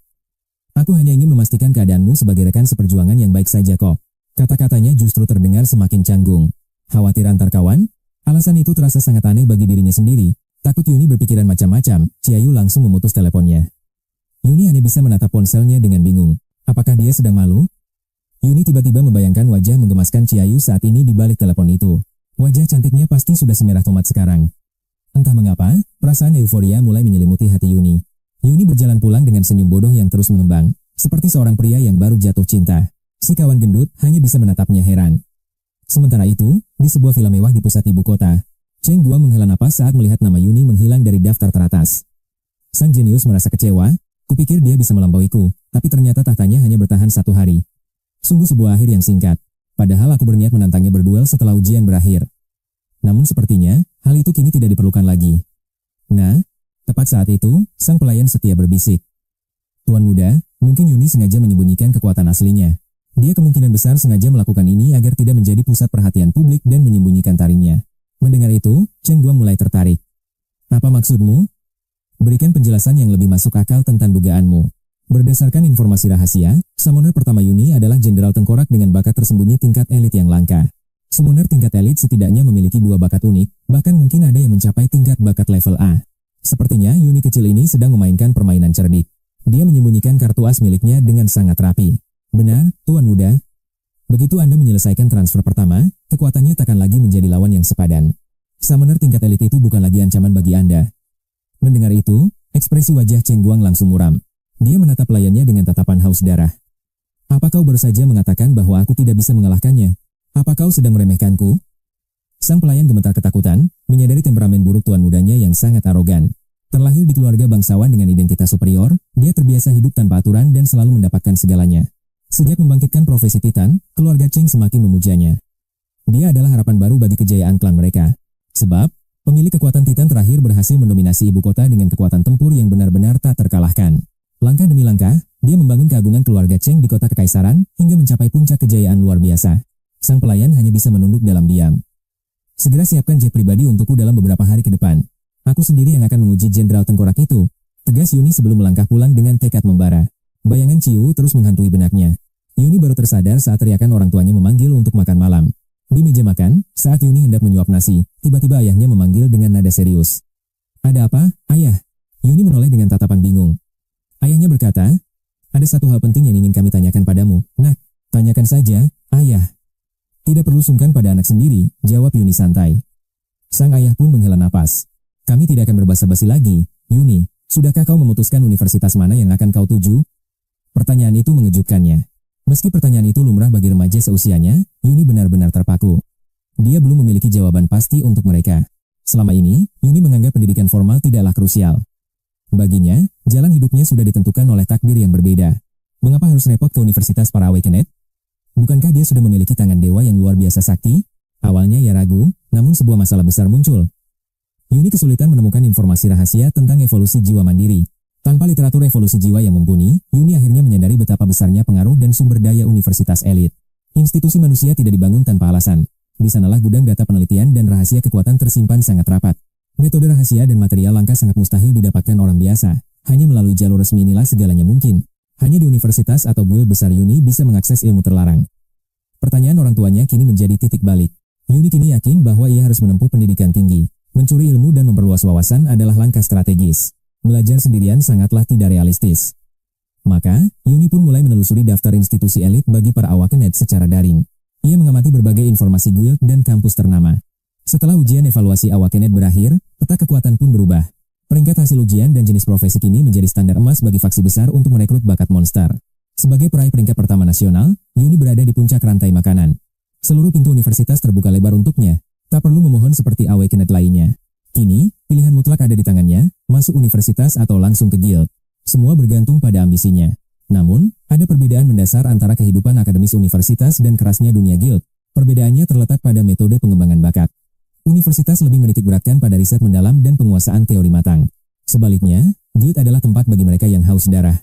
Aku hanya ingin memastikan keadaanmu sebagai rekan seperjuangan yang baik saja kok. Kata-katanya justru terdengar semakin canggung. Khawatir antar kawan? Alasan itu terasa sangat aneh bagi dirinya sendiri. Takut Yuni berpikiran macam-macam, Ciayu langsung memutus teleponnya. Yuni hanya bisa menatap ponselnya dengan bingung. Apakah dia sedang malu? Yuni tiba-tiba membayangkan wajah menggemaskan Ciayu saat ini di balik telepon itu. Wajah cantiknya pasti sudah semerah tomat sekarang. Entah mengapa, perasaan euforia mulai menyelimuti hati Yuni. Yuni berjalan pulang dengan senyum bodoh yang terus mengembang, seperti seorang pria yang baru jatuh cinta. Si kawan gendut hanya bisa menatapnya heran. Sementara itu, di sebuah villa mewah di pusat ibu kota, Cheng Guang menghela napas saat melihat nama Yuni menghilang dari daftar teratas. Sang jenius merasa kecewa, kupikir dia bisa melampauiku, tapi ternyata tahtanya hanya bertahan 1 hari. Sungguh sebuah akhir yang singkat, padahal aku berniat menantangnya berduel setelah ujian berakhir. Namun sepertinya, hal itu kini tidak diperlukan lagi. Nah, tepat saat itu, sang pelayan setia berbisik. Tuan muda, mungkin Yuni sengaja menyembunyikan kekuatan aslinya. Dia kemungkinan besar sengaja melakukan ini agar tidak menjadi pusat perhatian publik dan menyembunyikan taringnya. Mendengar itu, Cheng Guang mulai tertarik. Apa maksudmu? Berikan penjelasan yang lebih masuk akal tentang dugaanmu. Berdasarkan informasi rahasia, summoner pertama Yuni adalah Jenderal Tengkorak dengan bakat tersembunyi tingkat elit yang langka. Summoner tingkat elit setidaknya memiliki 2 bakat unik, bahkan mungkin ada yang mencapai tingkat bakat level A. Sepertinya Yuni kecil ini sedang memainkan permainan cerdik. Dia menyembunyikan kartu as miliknya dengan sangat rapi. Benar, Tuan Muda. Begitu Anda menyelesaikan transfer pertama, kekuatannya takkan lagi menjadi lawan yang sepadan. Summoner tingkat elit itu bukan lagi ancaman bagi Anda. Mendengar itu, ekspresi wajah Cheng Guang langsung muram. Dia menatap pelayannya dengan tatapan haus darah. Apa kau baru saja mengatakan bahwa aku tidak bisa mengalahkannya? Apa kau sedang meremehkanku? Sang pelayan gemetar ketakutan, menyadari temperamen buruk tuan mudanya yang sangat arogan. Terlahir di keluarga bangsawan dengan identitas superior, dia terbiasa hidup tanpa aturan dan selalu mendapatkan segalanya. Sejak membangkitkan profesi Titan, keluarga Cheng semakin memujanya. Dia adalah harapan baru bagi kejayaan klan mereka. Sebab, pemilik kekuatan Titan terakhir berhasil mendominasi ibu kota dengan kekuatan tempur yang benar-benar tak terkalahkan. Langkah demi langkah, dia membangun keagungan keluarga Cheng di kota kekaisaran hingga mencapai puncak kejayaan luar biasa. Sang pelayan hanya bisa menunduk dalam diam. Segera siapkan jet pribadi untukku dalam beberapa hari ke depan. Aku sendiri yang akan menguji Jenderal Tengkorak itu. Tegas Yuni sebelum melangkah pulang dengan tekad membara. Bayangan Ciu terus menghantui benaknya. Yuni baru tersadar saat teriakan orang tuanya memanggil untuk makan malam. Di meja makan, saat Yuni hendak menyuap nasi, tiba-tiba ayahnya memanggil dengan nada serius. Ada apa, ayah? Yuni menoleh dengan tatapan bingung. Ayahnya berkata, ada satu hal penting yang ingin kami tanyakan padamu. Nak, tanyakan saja, ayah. Tidak perlu sungkan pada anak sendiri, jawab Yuni santai. Sang ayah pun menghela napas. Kami tidak akan berbasa-basi lagi, Yuni, Sudahkah kau memutuskan universitas mana yang akan kau tuju? Pertanyaan itu mengejutkannya. Meski pertanyaan itu lumrah bagi remaja seusianya, Yuni benar-benar terpaku. Dia belum memiliki jawaban pasti untuk mereka. Selama ini, Yuni menganggap pendidikan formal tidaklah krusial. Baginya, jalan hidupnya sudah ditentukan oleh takdir yang berbeda. Mengapa harus repot ke universitas para Awakened? Bukankah dia sudah memiliki tangan dewa yang luar biasa sakti? Awalnya ia ragu, namun sebuah masalah besar muncul. Yuni kesulitan menemukan informasi rahasia tentang evolusi jiwa mandiri. Tanpa literatur evolusi jiwa yang mumpuni, Yuni akhirnya menyadari betapa besarnya pengaruh dan sumber daya universitas elit. Institusi manusia tidak dibangun tanpa alasan. Di sanalah gudang data penelitian dan rahasia kekuatan tersimpan sangat rapat. Metode rahasia dan material langka sangat mustahil didapatkan orang biasa. Hanya melalui jalur resmi inilah segalanya mungkin. Hanya di universitas atau guild besar Yuni bisa mengakses ilmu terlarang. Pertanyaan orang tuanya kini menjadi titik balik. Yuni kini yakin bahwa ia harus menempuh pendidikan tinggi. Mencuri ilmu dan memperluas wawasan adalah langkah strategis. Belajar sendirian sangatlah tidak realistis. Maka, Yuni pun mulai menelusuri daftar institusi elit bagi para Awakened secara daring. Ia mengamati berbagai informasi guild dan kampus ternama. Setelah ujian evaluasi Awakened berakhir, peta kekuatan pun berubah. Peringkat hasil ujian dan jenis profesi kini menjadi standar emas bagi faksi besar untuk merekrut bakat monster. Sebagai peraih peringkat pertama nasional, Yuni berada di puncak rantai makanan. Seluruh pintu universitas terbuka lebar untuknya. Tak perlu memohon seperti Awakened lainnya. Kini, pilihan mutlak ada di tangannya, masuk universitas atau langsung ke guild. Semua bergantung pada ambisinya. Namun, ada perbedaan mendasar antara kehidupan akademis universitas dan kerasnya dunia guild. Perbedaannya terletak pada metode pengembangan bakat. Universitas lebih menitik beratkan pada riset mendalam dan penguasaan teori matang. Sebaliknya, guild adalah tempat bagi mereka yang haus darah.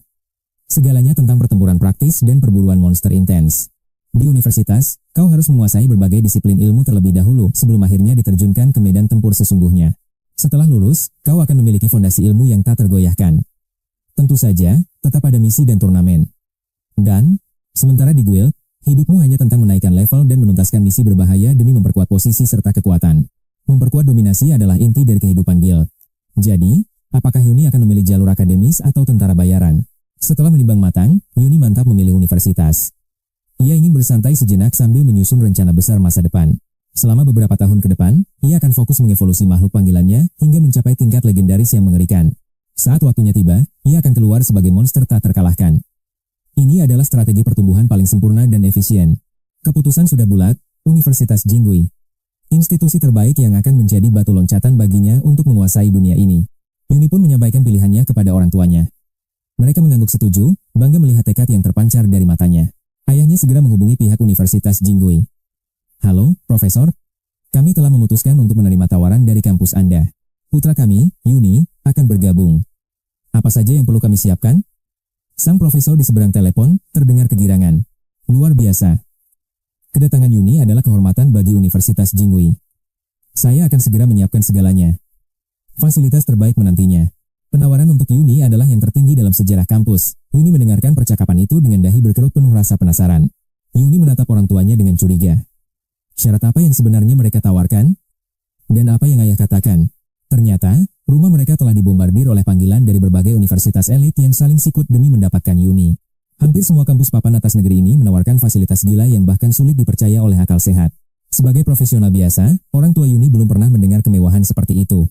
Segalanya tentang pertempuran praktis dan perburuan monster intens. Di universitas, kau harus menguasai berbagai disiplin ilmu terlebih dahulu sebelum akhirnya diterjunkan ke medan tempur sesungguhnya. Setelah lulus, kau akan memiliki fondasi ilmu yang tak tergoyahkan. Tentu saja, tetap ada misi dan turnamen. Dan, sementara di guild, hidupmu hanya tentang menaikkan level dan menuntaskan misi berbahaya demi memperkuat posisi serta kekuatan. Memperkuat dominasi adalah inti dari kehidupan guild. Jadi, apakah Yuni akan memilih jalur akademis atau tentara bayaran? Setelah menimbang matang, Yuni mantap memilih universitas. Ia ingin bersantai sejenak sambil menyusun rencana besar masa depan. Selama beberapa tahun ke depan, ia akan fokus mengevolusi makhluk panggilannya hingga mencapai tingkat legendaris yang mengerikan. Saat waktunya tiba, ia akan keluar sebagai monster tak terkalahkan. Ini adalah strategi pertumbuhan paling sempurna dan efisien. Keputusan sudah bulat, Universitas Jinggui. Institusi terbaik yang akan menjadi batu loncatan baginya untuk menguasai dunia ini. Yuni pun menyampaikan pilihannya kepada orang tuanya. Mereka mengangguk setuju, bangga melihat tekad yang terpancar dari matanya. Ayahnya segera menghubungi pihak Universitas Jinggui. Halo, Profesor. Kami telah memutuskan untuk menerima tawaran dari kampus Anda. Putra kami, Yuni, akan bergabung. Apa saja yang perlu kami siapkan? Sang profesor di seberang telepon terdengar kegirangan. Luar biasa. Kedatangan Yuni adalah kehormatan bagi Universitas Jinggui. Saya akan segera menyiapkan segalanya. Fasilitas terbaik menantinya. Penawaran untuk Yuni adalah yang tertinggi dalam sejarah kampus. Yuni mendengarkan percakapan itu dengan dahi berkerut penuh rasa penasaran. Yuni menatap orang tuanya dengan curiga. Syarat apa yang sebenarnya mereka tawarkan? Dan apa yang ayah katakan? Ternyata, rumah mereka telah dibombardir oleh panggilan dari berbagai universitas elit yang saling sikut demi mendapatkan Yuni. Hampir semua kampus papan atas negeri ini menawarkan fasilitas gila yang bahkan sulit dipercaya oleh akal sehat. Sebagai profesional biasa, orang tua Yuni belum pernah mendengar kemewahan seperti itu.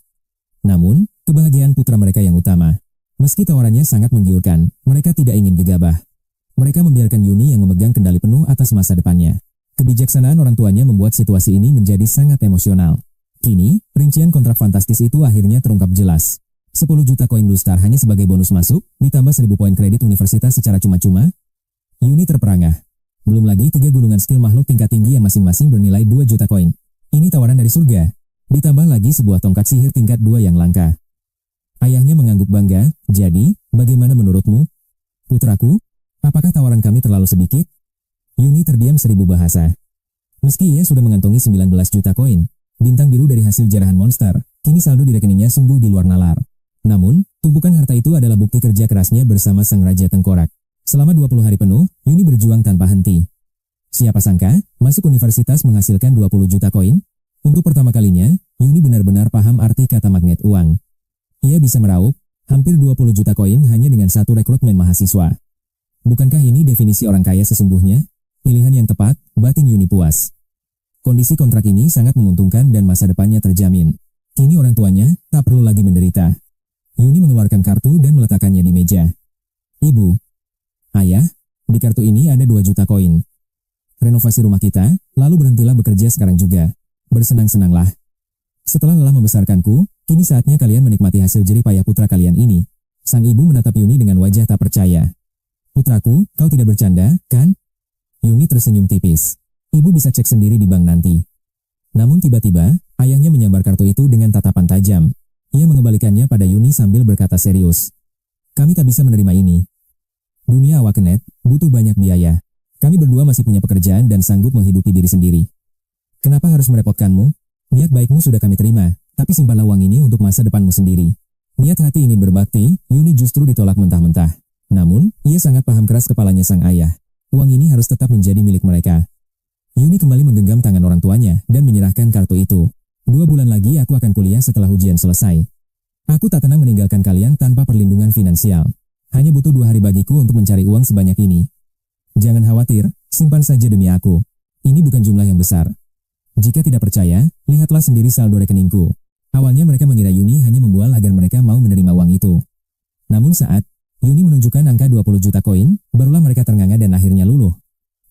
Namun, kebahagiaan putra mereka yang utama. Meski tawarannya sangat menggiurkan, mereka tidak ingin gegabah. Mereka membiarkan Yuni yang memegang kendali penuh atas masa depannya. Kebijaksanaan orang tuanya membuat situasi ini menjadi sangat emosional. Kini, rincian kontrak fantastis itu akhirnya terungkap jelas. 10 juta koin Blue Star hanya sebagai bonus masuk, ditambah 1000 poin kredit universitas secara cuma-cuma. Yuni terperangah. Belum lagi 3 gulungan skill makhluk tingkat tinggi yang masing-masing bernilai 2 juta koin. Ini tawaran dari surga. Ditambah lagi sebuah tongkat sihir tingkat 2 yang langka. Ayahnya mengangguk bangga. Jadi, bagaimana menurutmu? Putraku, apakah tawaran kami terlalu sedikit? Yuni terdiam 1000 bahasa. Meski ia sudah mengantongi 19 juta koin, bintang biru dari hasil jarahan monster, kini saldo di rekeningnya sungguh di luar nalar. Namun, tumpukan harta itu adalah bukti kerja kerasnya bersama sang Raja Tengkorak. Selama 20 hari penuh, Yuni berjuang tanpa henti. Siapa sangka, masuk universitas menghasilkan 20 juta koin? Untuk pertama kalinya, Yuni benar-benar paham arti kata magnet uang. Ia bisa meraup hampir 20 juta koin hanya dengan satu rekrutmen mahasiswa. Bukankah ini definisi orang kaya sesungguhnya? Pilihan yang tepat, batin Yuni puas. Kondisi kontrak ini sangat menguntungkan dan masa depannya terjamin. Kini orang tuanya tak perlu lagi menderita. Yuni mengeluarkan kartu dan meletakkannya di meja. Ibu. Ayah, di kartu ini ada 2 juta koin. Renovasi rumah kita, lalu berhentilah bekerja sekarang juga. Bersenang-senanglah. Setelah lelah membesarkanku, kini saatnya kalian menikmati hasil jerih payah putra kalian ini. Sang ibu menatap Yuni dengan wajah tak percaya. Putraku, kau tidak bercanda, kan? Yuni tersenyum tipis. Ibu bisa cek sendiri di bank nanti. Namun tiba-tiba, ayahnya menyambar kartu itu dengan tatapan tajam. Ia mengembalikannya pada Yuni sambil berkata serius. Kami tak bisa menerima ini. Dunia awakenet butuh banyak biaya. Kami berdua masih punya pekerjaan dan sanggup menghidupi diri sendiri. Kenapa harus merepotkanmu? Niat baikmu sudah kami terima, tapi simpanlah uang ini untuk masa depanmu sendiri. Niat hati ingin berbakti, Yuni justru ditolak mentah-mentah. Namun, ia sangat paham keras kepalanya sang ayah. Uang ini harus tetap menjadi milik mereka. Yuni kembali menggenggam tangan orang tuanya dan menyerahkan kartu itu. 2 bulan lagi aku akan kuliah setelah ujian selesai. Aku tak tenang meninggalkan kalian tanpa perlindungan finansial. Hanya butuh 2 hari bagiku untuk mencari uang sebanyak ini. Jangan khawatir, simpan saja demi aku. Ini bukan jumlah yang besar. Jika tidak percaya, lihatlah sendiri saldo rekeningku. Awalnya mereka mengira Yuni hanya membual agar mereka mau menerima uang itu. Namun saat Yuni menunjukkan angka 20 juta koin, barulah mereka ternganga dan akhirnya luluh.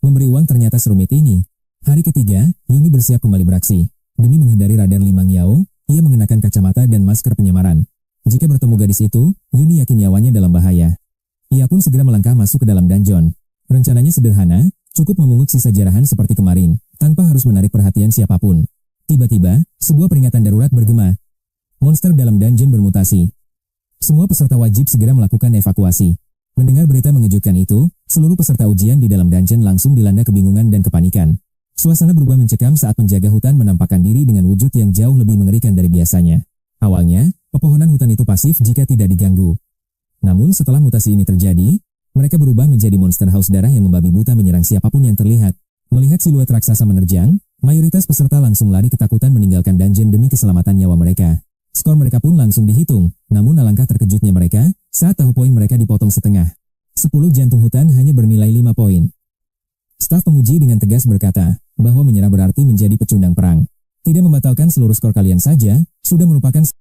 Memberi uang ternyata serumit ini. Hari ketiga, Yuni bersiap kembali beraksi. Demi menghindari radar Limang Yao, ia mengenakan kacamata dan masker penyamaran. Jika bertemu gadis itu, Yuni yakin nyawanya dalam bahaya. Ia pun segera melangkah masuk ke dalam dungeon. Rencananya sederhana, cukup memungut sisa jarahan seperti kemarin, tanpa harus menarik perhatian siapapun. Tiba-tiba, sebuah peringatan darurat bergema. Monster dalam dungeon bermutasi. Semua peserta wajib segera melakukan evakuasi. Mendengar berita mengejutkan itu, seluruh peserta ujian di dalam dungeon langsung dilanda kebingungan dan kepanikan. Suasana berubah mencekam saat penjaga hutan menampakkan diri dengan wujud yang jauh lebih mengerikan dari biasanya. Awalnya, pepohonan hutan itu pasif jika tidak diganggu. Namun setelah mutasi ini terjadi, mereka berubah menjadi monster haus darah yang membabi buta menyerang siapapun yang terlihat. Melihat siluet raksasa menerjang, mayoritas peserta langsung lari ketakutan meninggalkan dungeon demi keselamatan nyawa mereka. Skor mereka pun langsung dihitung, namun alangkah terkejutnya mereka saat tahu poin mereka dipotong setengah. 10 jantung hutan hanya bernilai 5 poin. Staf penguji dengan tegas berkata bahwa menyerah berarti menjadi pecundang perang. Tidak membatalkan seluruh skor kalian saja, sudah merupakan